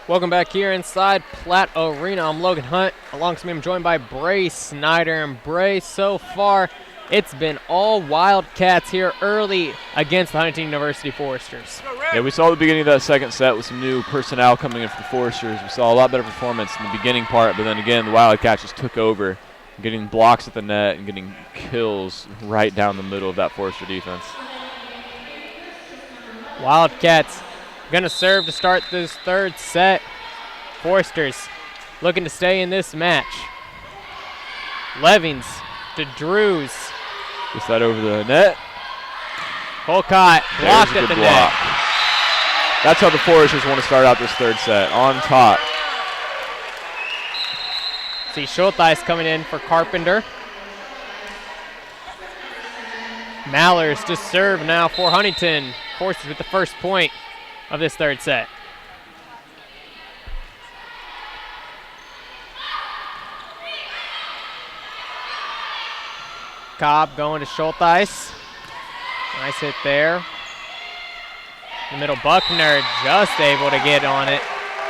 Speaker 1: Welcome back here inside Platt Arena. I'm Logan Hunt. Alongside me, I'm joined by Bray Snyder. And Bray, so far, it's been all Wildcats here early against the Huntington University Foresters.
Speaker 2: Yeah, we saw the beginning of that second set with some new personnel coming in for the Foresters. We saw a lot better performance in the beginning part, but then again, the Wildcats just took over, getting blocks at the net and getting kills right down the middle of that Forester defense.
Speaker 1: Wildcats gonna serve to start this third set. Foresters looking to stay in this match. Levings to Drews.
Speaker 2: Gets that over the net.
Speaker 1: Colcott blocked at the net.
Speaker 2: That's how the Foresters want to start out this third set, on top.
Speaker 1: See Schultheis coming in for Carpenter. Mallers to serve now for Huntington. Foresters with the first point of this third set. Cobb going to Schultheis. Nice hit there. In the middle, Buckner just able to get on it.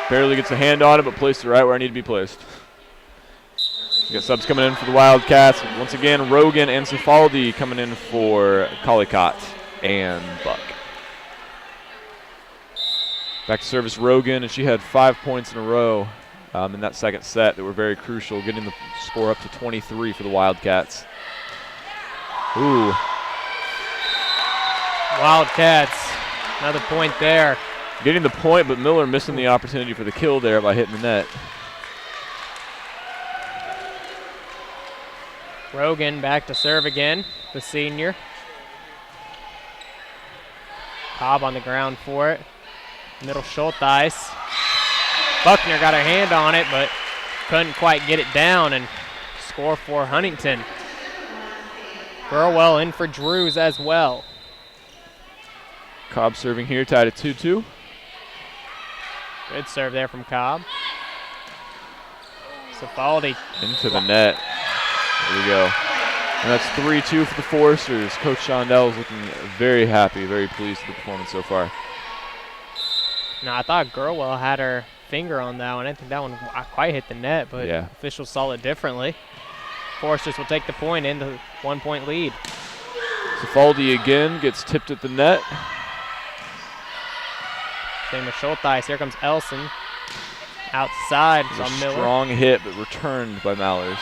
Speaker 2: Barely gets a hand on it, but placed it right where it needed to be placed. We got subs coming in for the Wildcats. Once again, Rogan and Cifaldi coming in for Collicott and Buck. Back to service Rogan, and she had 5 points in a row in that second set that were very crucial, getting the score up to 23 for the Wildcats. Ooh.
Speaker 1: Wildcats, another point there.
Speaker 2: Getting the point, but Miller missing the opportunity for the kill there by hitting the net.
Speaker 1: Rogan back to serve again, the senior. Cobb on the ground for it. Middle Schultheis. Buckner got her hand on it, but couldn't quite get it down and score for Huntington. Burwell in for Drews as well.
Speaker 2: Cobb serving here, tied at 2-2.
Speaker 1: Good serve there from Cobb. Cifaldi.
Speaker 2: Into the net. There we go. And that's 3-2 for the Foresters. Coach Shondell is looking very happy, very pleased with the performance so far.
Speaker 1: No, I thought Gurwell had her finger on that one. I didn't think that one quite hit the net, but
Speaker 2: yeah,
Speaker 1: officials saw it differently. Foresters will take the point in the 1 point lead.
Speaker 2: Cifaldi again gets tipped at the net.
Speaker 1: Same with Schultheis. Here comes Elson. Outside
Speaker 2: A
Speaker 1: from Miller.
Speaker 2: strong hit, but returned by Mallers.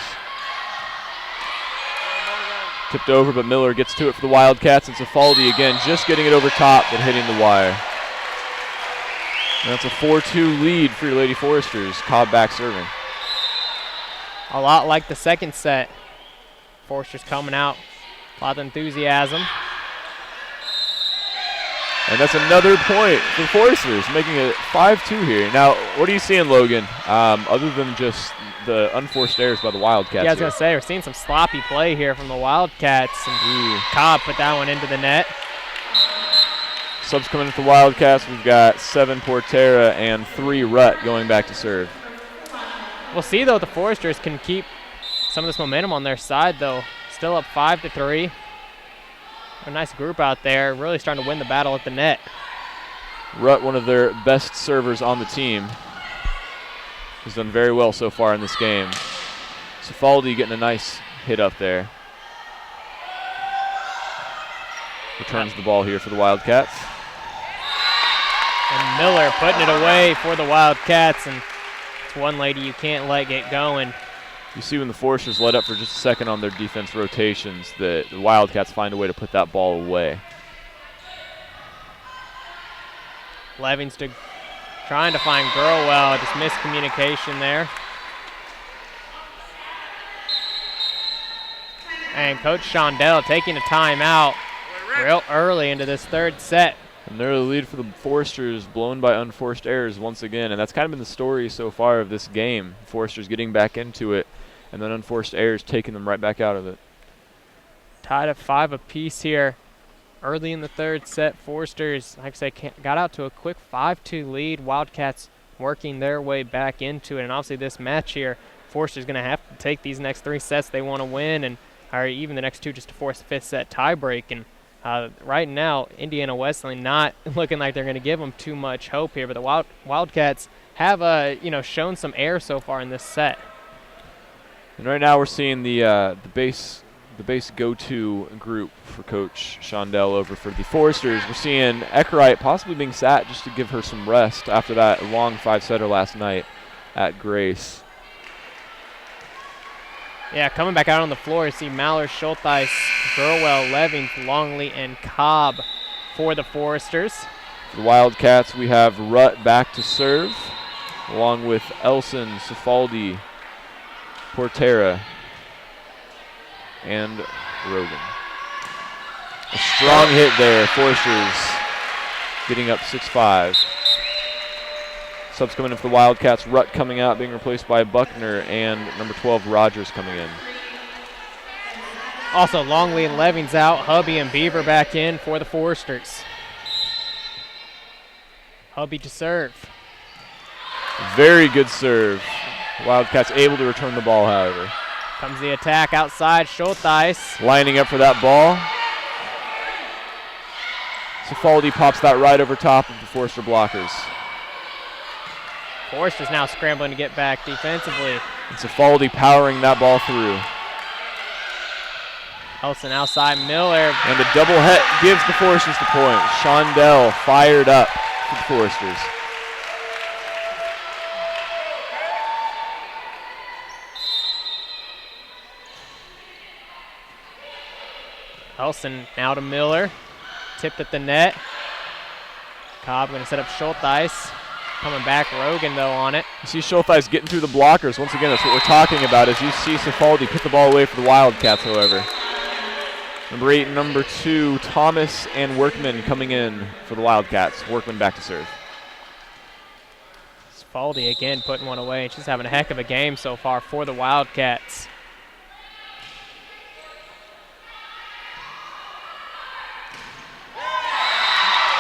Speaker 2: Tipped over, but Miller gets to it for the Wildcats, and Cifaldi again just getting it over top, but hitting the wire. And that's a 4-2 lead for your Lady Foresters. Cobb back serving.
Speaker 1: A lot like the second set. Foresters coming out. A lot of enthusiasm.
Speaker 2: And that's another point for the Foresters, making it 5-2 here. Now, what are you seeing, Logan, other than just the unforced errors by the Wildcats?
Speaker 1: Yeah, I was going to say, we're seeing some sloppy play here from the Wildcats. And Cobb put that one into the net.
Speaker 2: Subs coming in for the Wildcats. We've got 7 Portera and 3 Rutt going back to serve.
Speaker 1: We'll see, though, if the Foresters can keep some of this momentum on their side, though. Still up 5-3. A nice group out there, really starting to win the battle at the net.
Speaker 2: Rutt, one of their best servers on the team, has done very well so far in this game. Cifaldi getting a nice hit up there. Returns the ball here for the Wildcats.
Speaker 1: And Miller putting it away for the Wildcats, and it's one lady you can't let get going.
Speaker 2: You see when the Foresters let up for just a second on their defense rotations, the Wildcats find a way to put that ball away.
Speaker 1: Levings trying to find Gurwell, just miscommunication there. And Coach Shondell taking a timeout real early into this third set.
Speaker 2: And they're the lead for the Foresters, blown by unforced errors once again. And that's kind of been the story so far of this game. Foresters getting back into it, and then unforced errors taking them right back out of it.
Speaker 1: Tied at 5 apiece here. Early in the third set, Foresters, like I say, got out to a quick 5-2 lead. Wildcats working their way back into it. And obviously this match here, Foresters going to have to take these next 3 sets they want to win, and or even the next 2 just to force a 5th set tiebreak. And right now, Indiana Wesleyan not looking like they're going to give them too much hope here, but the Wildcats have shown some air so far in this set.
Speaker 2: And right now we're seeing the base go-to group for Coach Shondell over for the Foresters. We're seeing Eckerite possibly being sat just to give her some rest after that long 5-setter last night at Grace.
Speaker 1: Yeah, coming back out on the floor, you see Mallard, Schultheis, Burwell, Levings, Longley, and Cobb for the Foresters.
Speaker 2: For the Wildcats, we have Rutt back to serve, along with Elson, Cifaldi, Portera, and Rogan. A strong hit there. Foresters getting up 6-5. Subs coming in for the Wildcats. Rutt coming out, being replaced by Buckner, and number 12, Rogers, coming in.
Speaker 1: Also, Longley and Levings out. Hubby and Beaver back in for the Foresters. Hubby to serve.
Speaker 2: Very good serve. Wildcats able to return the ball, however.
Speaker 1: Comes the attack outside. Schultheis.
Speaker 2: Lining up for that ball. Cifaldi pops that right over top of the Forester blockers.
Speaker 1: Foresters now scrambling to get back defensively.
Speaker 2: And Cifaldi powering that ball through.
Speaker 1: Elson outside Miller.
Speaker 2: And a double hit gives the Foresters the point. Shondell fired up for the Foresters.
Speaker 1: Elson now to Miller. Tipped at the net. Cobb going to set up Schultheis. Coming back, Rogan, though, on it.
Speaker 2: You see Schultheis getting through the blockers. Once again, that's what we're talking about, as you see Cifaldi put the ball away for the Wildcats, however. Number 8 and number 2, Thomas and Workman coming in for the Wildcats. Workman back to serve.
Speaker 1: Cifaldi again putting one away. She's having a heck of a game so far for the Wildcats.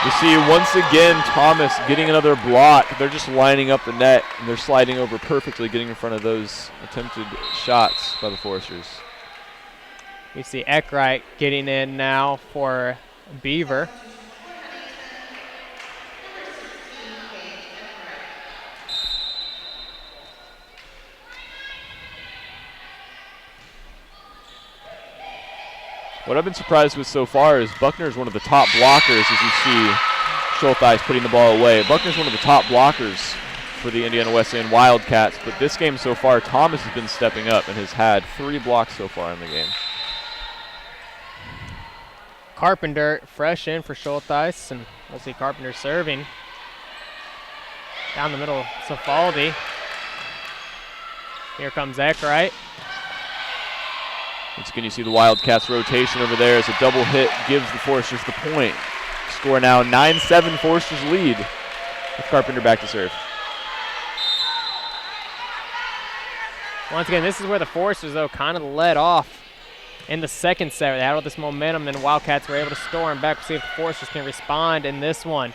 Speaker 2: You see once again Thomas getting another block. They're just lining up the net, and they're sliding over perfectly, getting in front of those attempted shots by the Foresters.
Speaker 1: You see Eckrite getting in now for Beaver.
Speaker 2: What I've been surprised with so far is Buckner is one of the top blockers, as you see Schultheis putting the ball away. Buckner's one of the top blockers for the Indiana Wesleyan Wildcats, but this game so far, Thomas has been stepping up and has had 3 blocks so far in the game.
Speaker 1: Carpenter fresh in for Schultheis, and we'll see Carpenter serving. Down the middle, Cifaldi. Here comes Eckrite.
Speaker 2: Once again, you see the Wildcats rotation over there as a double hit gives the Foresters the point. Score now 9-7, Foresters lead with Carpenter back to serve.
Speaker 1: Once again, this is where the Foresters, though, kind of led off in the second set. They had all this momentum, and the Wildcats were able to storm back to see if the Foresters can respond in this one.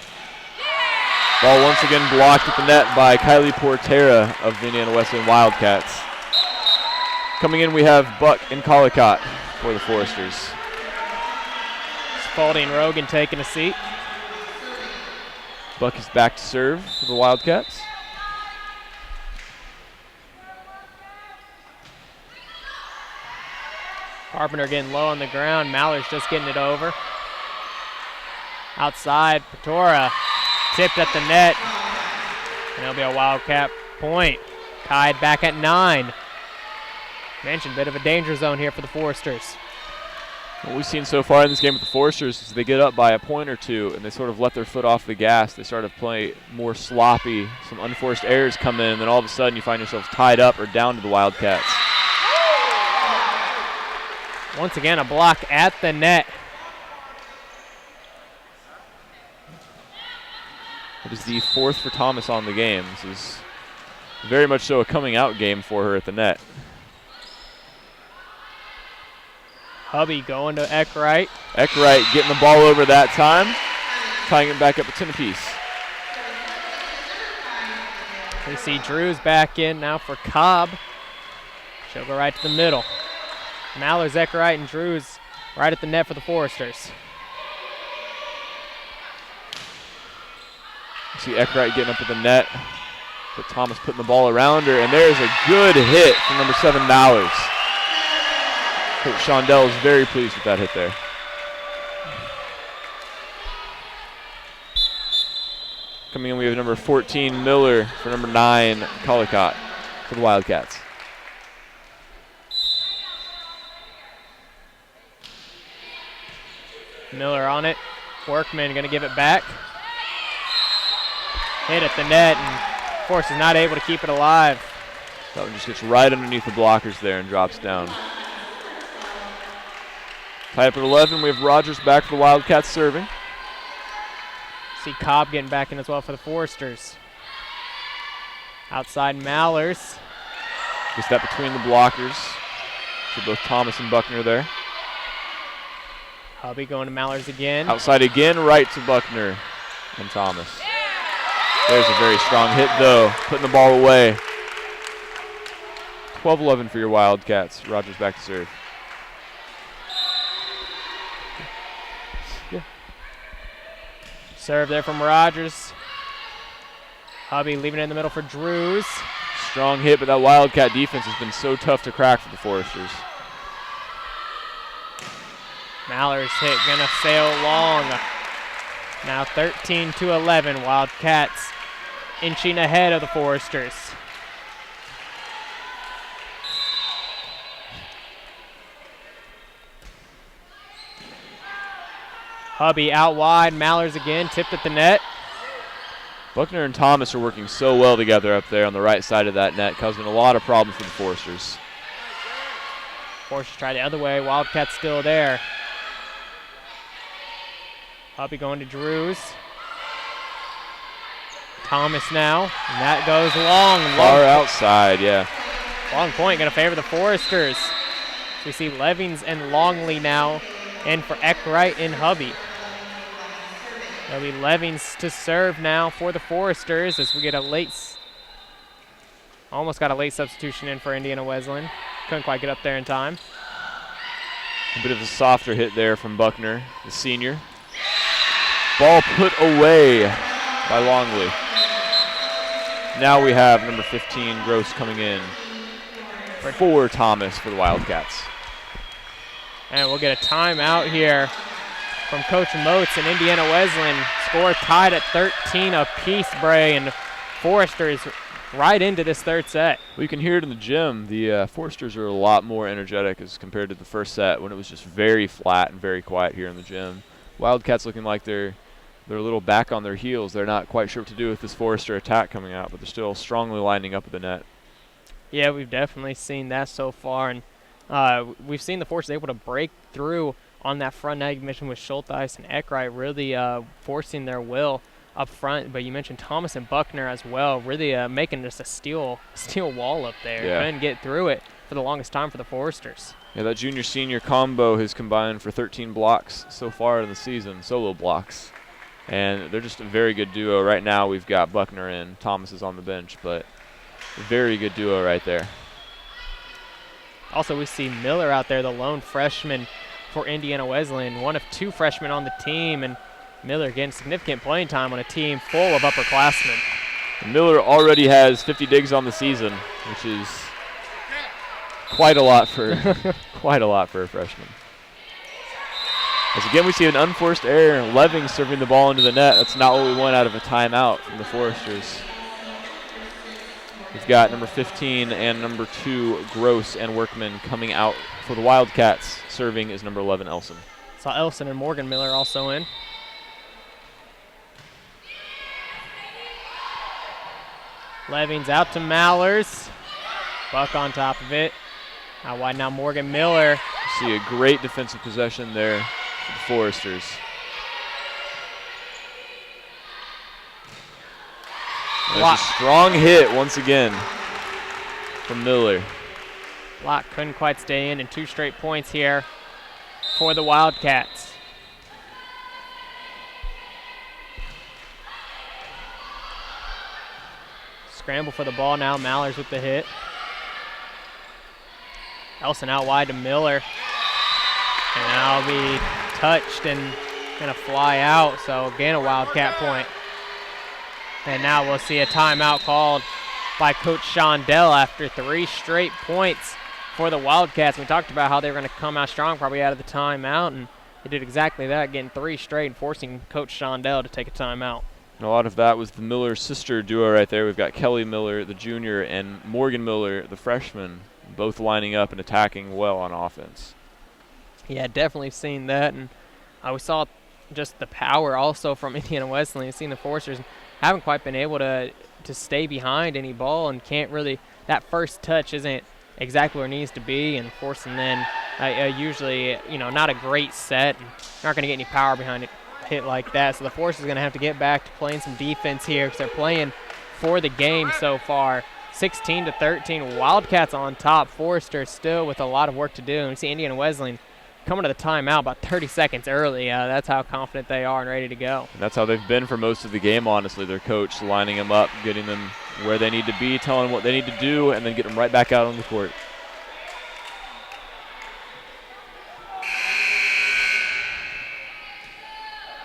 Speaker 2: Ball once again blocked at the net by Kylie Portera of the Indiana Wesleyan Wildcats. Coming in, we have Buck and Collicott for the Foresters.
Speaker 1: Cifaldi and Rogan taking a seat.
Speaker 2: Buck is back to serve for the Wildcats.
Speaker 1: Carpenter getting low on the ground. Mallard's just getting it over. Outside, Patora tipped at the net. And it'll be a Wildcat point. Tied back at 9. Mentioned, bit of a danger zone here for the Foresters.
Speaker 2: What we've seen so far in this game with the Foresters is they get up by a point or two and they sort of let their foot off the gas. They start to play more sloppy. Some unforced errors come in, and then all of a sudden you find yourselves tied up or down to the Wildcats.
Speaker 1: Once again, a block at the net.
Speaker 2: It is the 4th for Thomas on the game. This is very much so a coming out game for her at the net.
Speaker 1: Hubby going to Eckrite.
Speaker 2: Eckrite getting the ball over that time, tying it back up at 10 apiece.
Speaker 1: We see Drew's back in now for Cobb. She'll go right to the middle. Mallard's, Eckrite, and Drew's right at the net for the Foresters.
Speaker 2: You see Eckrite getting up at the net. But Thomas putting the ball around her, and there's a good hit from number 7, Mallers. Coach Shondell is very pleased with that hit there. Coming in, we have number 14, Miller, for number 9, Collicott, for the Wildcats.
Speaker 1: Miller on it. Workman going to give it back. Hit at the net, and of course is not able to keep it alive.
Speaker 2: That one just gets right underneath the blockers there and drops down. Tied up at 11, we have Rogers back for the Wildcats serving.
Speaker 1: See Cobb getting back in as well for the Foresters. Outside Mallers.
Speaker 2: Just that between the blockers. So both Thomas and Buckner there.
Speaker 1: Hubby going to Mallers again.
Speaker 2: Outside again, right to Buckner and Thomas. There's a very strong hit though, putting the ball away. 12-11 for your Wildcats. Rogers back to serve.
Speaker 1: Serve there from Rogers. Hubby leaving it in the middle for Drews.
Speaker 2: Strong hit, but that Wildcat defense has been so tough to crack for the Foresters.
Speaker 1: Mallers hit, gonna sail long. Now 13-11, Wildcats inching ahead of the Foresters. Hubby out wide, Mallers again, tipped at the net.
Speaker 2: Buckner and Thomas are working so well together up there on the right side of that net, causing a lot of problems for the Foresters.
Speaker 1: Foresters try the other way, Wildcats still there. Hubby going to Drews. Thomas now, and that goes long.
Speaker 2: Far outside, yeah.
Speaker 1: Long point, going to favor the Foresters. We see Levings and Longley now, and for Eckwright and Hubby. There'll be Levings to serve now for the Foresters as we get almost got a late substitution in for Indiana Wesleyan. Couldn't quite get up there in time.
Speaker 2: A bit of a softer hit there from Buckner, the senior. Ball put away by Longley. Now we have number 15, Gross, coming in for Thomas for the Wildcats.
Speaker 1: And we'll get a timeout here from Coach Moats and Indiana Wesleyan. Score tied at 13 apiece, Bray, and Foresters right into this third set.
Speaker 2: Well, you can hear it in the gym. The Foresters are a lot more energetic as compared to the first set when it was just very flat and very quiet here in the gym. Wildcats looking like they're a little back on their heels. They're not quite sure what to do with this Forester attack coming out, but they're still strongly lining up at the net.
Speaker 1: Yeah, we've definitely seen that so far, and we've seen the Foresters able to break through on that front net. You mentioned with Schultheis and Eckwright really forcing their will up front, but you mentioned Thomas and Buckner as well, really making just a steel wall up there.
Speaker 2: Yeah.
Speaker 1: Couldn't get through it for the longest time for the Foresters.
Speaker 2: Yeah, that junior-senior combo has combined for 13 blocks so far in the season, solo blocks. And they're just a very good duo. Right now we've got Buckner in, Thomas is on the bench, but a very good duo right there.
Speaker 1: Also, we see Miller out there, the lone freshman for Indiana Wesleyan, one of 2 freshmen on the team, and Miller getting significant playing time on a team full of upperclassmen.
Speaker 2: And Miller already has 50 digs on the season, which is quite a lot for a freshman. As again we see an unforced error, Leving serving the ball into the net. That's not what we want out of a timeout from the Foresters. We've got number 15 and number 2, Gross and Workman, coming out for the Wildcats. Serving is number 11, Elson.
Speaker 1: Saw Elson and Morgan Miller also in. Levings out to Mallers. Buck on top of it. Out wide now Morgan Miller.
Speaker 2: See a great defensive possession there for the Foresters. There's a strong hit once again from Miller.
Speaker 1: Locke couldn't quite stay in, and 2 straight points here for the Wildcats. Scramble for the ball now, Mallers with the hit. Elson out wide to Miller. And that'll be touched and gonna fly out, so again a Wildcat point. And now we'll see a timeout called by Coach Shondell after 3 straight points for the Wildcats. We talked about how they were going to come out strong probably out of the timeout, and they did exactly that, getting 3 straight and forcing Coach Shondell to take a timeout.
Speaker 2: And a lot of that was the Miller-sister duo right there. We've got Kelly Miller, the junior, and Morgan Miller, the freshman, both lining up and attacking well on offense.
Speaker 1: Yeah, definitely seen that, and we saw just the power also from Indiana Wesleyan. Seen the Forsters haven't quite been able to stay behind any ball, and can't really, that first touch isn't exactly where it needs to be, and forcing then usually, not a great set, and not going to get any power behind it hit like that. So the Force is going to have to get back to playing some defense here because they're playing for the game so far. 16-13, Wildcats on top. Forrester still with a lot of work to do. And we see Indiana Wesleyan coming to the timeout about 30 seconds early. That's how confident they are and ready to go.
Speaker 2: And that's how they've been for most of the game, honestly. Their coach lining them up, getting them where they need to be, telling them what they need to do, and then getting them right back out on the court.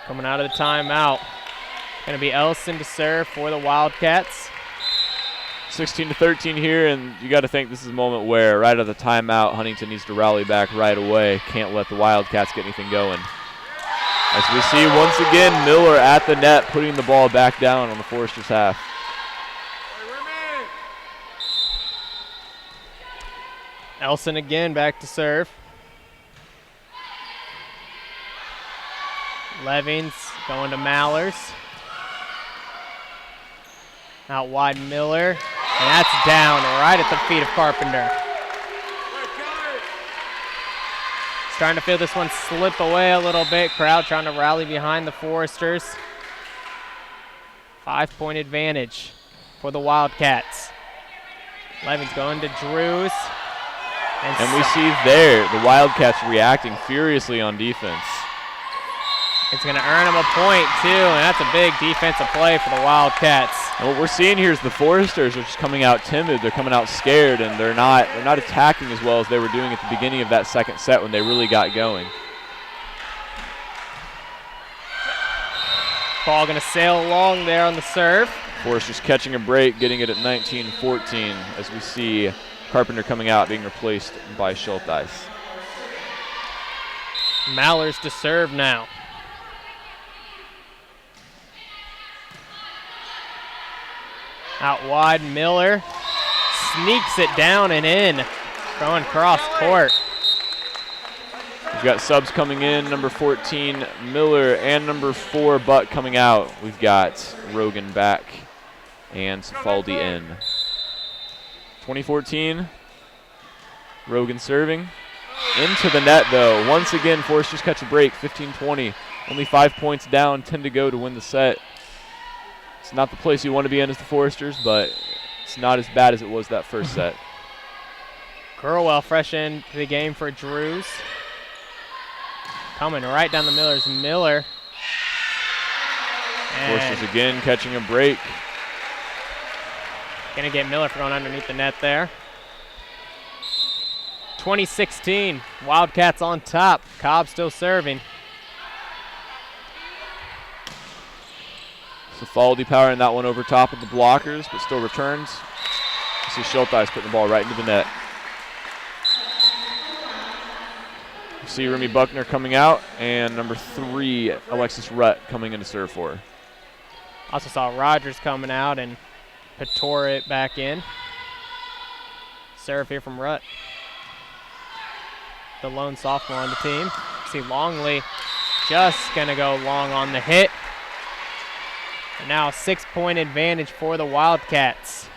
Speaker 1: Coming out of the timeout, going to be Ellison to serve for the Wildcats.
Speaker 2: 16-13 here, and you got to think this is a moment where right at the timeout, Huntington needs to rally back right away. Can't let the Wildcats get anything going. As we see once again, Miller at the net, putting the ball back down on the Foresters' half.
Speaker 1: Ellison again back to serve. Levings going to Mallers. Out wide Miller, and that's down right at the feet of Carpenter. Starting to feel this one slip away a little bit. Crowd trying to rally behind the Foresters. 5-point advantage for the Wildcats. Levings going to Drews.
Speaker 2: And we see there the Wildcats reacting furiously on defense.
Speaker 1: It's going to earn them a point, too, and that's a big defensive play for the Wildcats.
Speaker 2: And what we're seeing here is the Foresters are just coming out timid. They're coming out scared, and they're not attacking as well as they were doing at the beginning of that second set when they really got going.
Speaker 1: Ball going to sail along there on the serve.
Speaker 2: Foresters catching a break, getting it at 19-14 as we see Carpenter coming out, being replaced by Schulteis.
Speaker 1: Mallers to serve now. Out wide, Miller sneaks it down and in, going cross court.
Speaker 2: We've got subs coming in, number 14, Miller, and number 4, Butt coming out. We've got Rogan back and Safaldi in. 2014, Rogan serving. Into the net, though. Once again, Foresters catch a break, 15-20. Only 5 points down, 10 to go to win the set. It's not the place you want to be in as the Foresters, but it's not as bad as it was that first set.
Speaker 1: Gurwell fresh into the game for Drews. Coming right down the Miller's Miller.
Speaker 2: Foresters again catching a break.
Speaker 1: Gonna get Miller for going underneath the net there. 2016, Wildcats on top. Cobb still serving.
Speaker 2: Safaldi powering that one over top of the blockers, but still returns. You see Schulteis putting the ball right into the net. You see Remy Buckner coming out, and number 3, Alexis Rutt, coming in to serve for her.
Speaker 1: Also saw Rogers coming out and Patora it back in. Serve here from Rutt. The lone sophomore on the team. See Longley just gonna go long on the hit. And now a 6-point advantage for the Wildcats.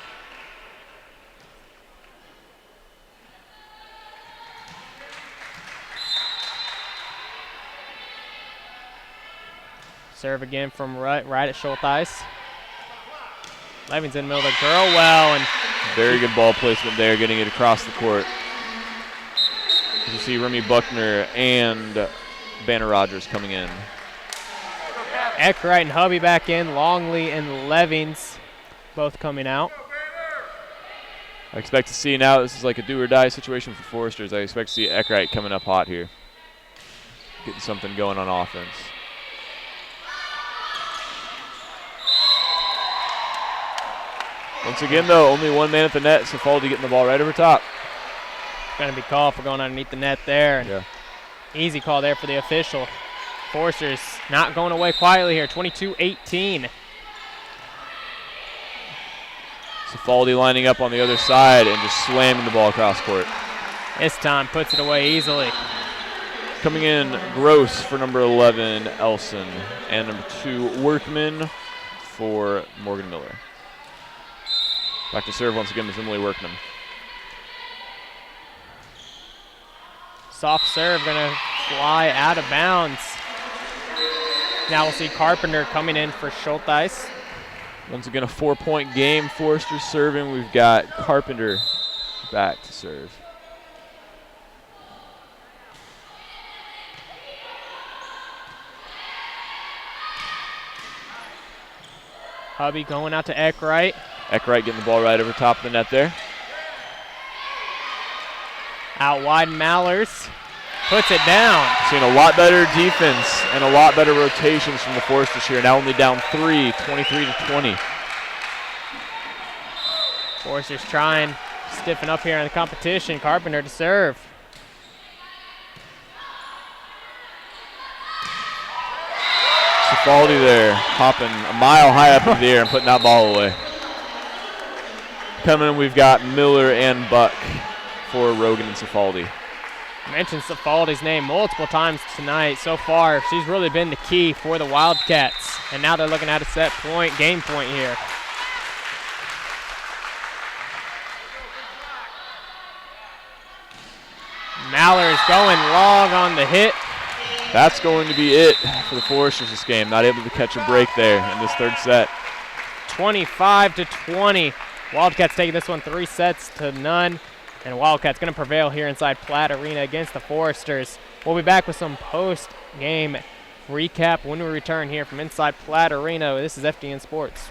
Speaker 1: Serve again from right at Schulteis. Levings in the middle of the Gurwell, and
Speaker 2: very good ball placement there, getting it across the court. As you see Remy Buckner and Banner Rogers coming in.
Speaker 1: Eckwright and Hubby back in. Longley and Levings both coming out.
Speaker 2: I expect to see now, this is like a do-or-die situation for Foresters. I expect to see Eckwright coming up hot here, getting something going on offense. Once again, though, only one man at the net. Cifaldi getting the ball right over top.
Speaker 1: Going to be called for going underneath the net there.
Speaker 2: Yeah.
Speaker 1: Easy call there for the official. Forsters not going away quietly here, 22-18.
Speaker 2: Cifaldi lining up on the other side and just slamming the ball across court.
Speaker 1: This time puts it away easily.
Speaker 2: Coming in, Gross for number 11, Elson, and number 2, Workman for Morgan Miller. Back to serve once again is Emily Workman.
Speaker 1: Soft serve going to fly out of bounds. Now we'll see Carpenter coming in for Schultheis.
Speaker 2: Once again, a 4-point game. Forster serving. We've got Carpenter back to serve.
Speaker 1: Hubby going out to Eckwright.
Speaker 2: Eckwright getting the ball right over top of the net there.
Speaker 1: Out wide, Mallers puts it down.
Speaker 2: Seeing a lot better defense and a lot better rotations from the Forsters here. Now only down 3, 23-20.
Speaker 1: Forsters trying to stiffen up here in the competition. Carpenter to serve.
Speaker 2: Cifaldi there, hopping a mile high up in the air and putting that ball away. Coming in, we've got Miller and Buck for Rogan and Cifaldi.
Speaker 1: Mentioned Cifaldi's name multiple times tonight. So far, she's really been the key for the Wildcats. And now they're looking at a set point, game point here. Maller's going long on the hit.
Speaker 2: That's going to be it for the Foresters this game. Not able to catch a break there in this third set.
Speaker 1: 25-20. Wildcats taking this one 3-0. And Wildcats going to prevail here inside Platt Arena against the Foresters. We'll be back with some post-game recap when we return here from inside Platt Arena. This is FDN Sports.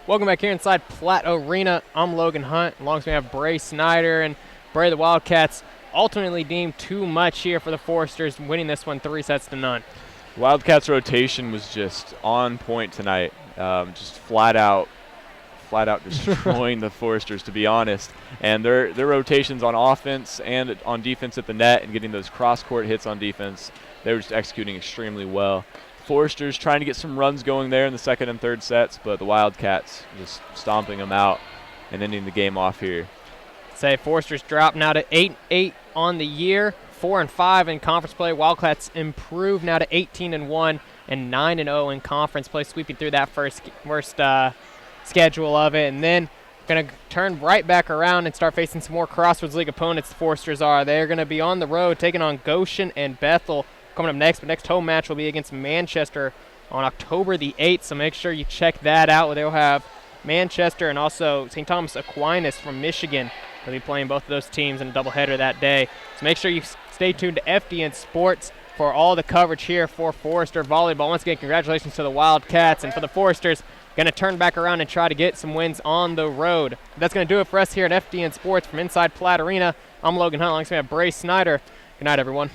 Speaker 1: Welcome back here inside Platt Arena. I'm Logan Hunt. Alongside me have Bray Snyder, and Bray, the Wildcats ultimately deemed too much here for the Foresters, winning this one 3-0.
Speaker 2: Wildcats rotation was just on point tonight. Just flat out destroying the Foresters, to be honest. And their rotations on offense and on defense at the net and getting those cross-court hits on defense, they were just executing extremely well. Foresters trying to get some runs going there in the second and third sets, but the Wildcats just stomping them out and ending the game off here.
Speaker 1: Say Foresters drop now to 8-8 on the year, 4-5 in conference play. Wildcats improve now to 18-1 and 9-0 in conference play, sweeping through that first schedule of it, and then going to turn right back around and start facing some more Crossroads League opponents. The Foresters are. They're going to be on the road taking on Goshen and Bethel coming up next. But next home match will be against Manchester on October the 8th, so make sure you check that out. They'll have Manchester and also St. Thomas Aquinas from Michigan. They'll be playing both of those teams in a doubleheader that day. So make sure you stay tuned to FDN Sports for all the coverage here for Forester Volleyball. Once again, congratulations to the Wildcats, and for the Foresters, going to turn back around and try to get some wins on the road. That's going to do it for us here at FDN Sports from inside Platt Arena. I'm Logan Hunt, alongside Bray Snyder. Good night, everyone.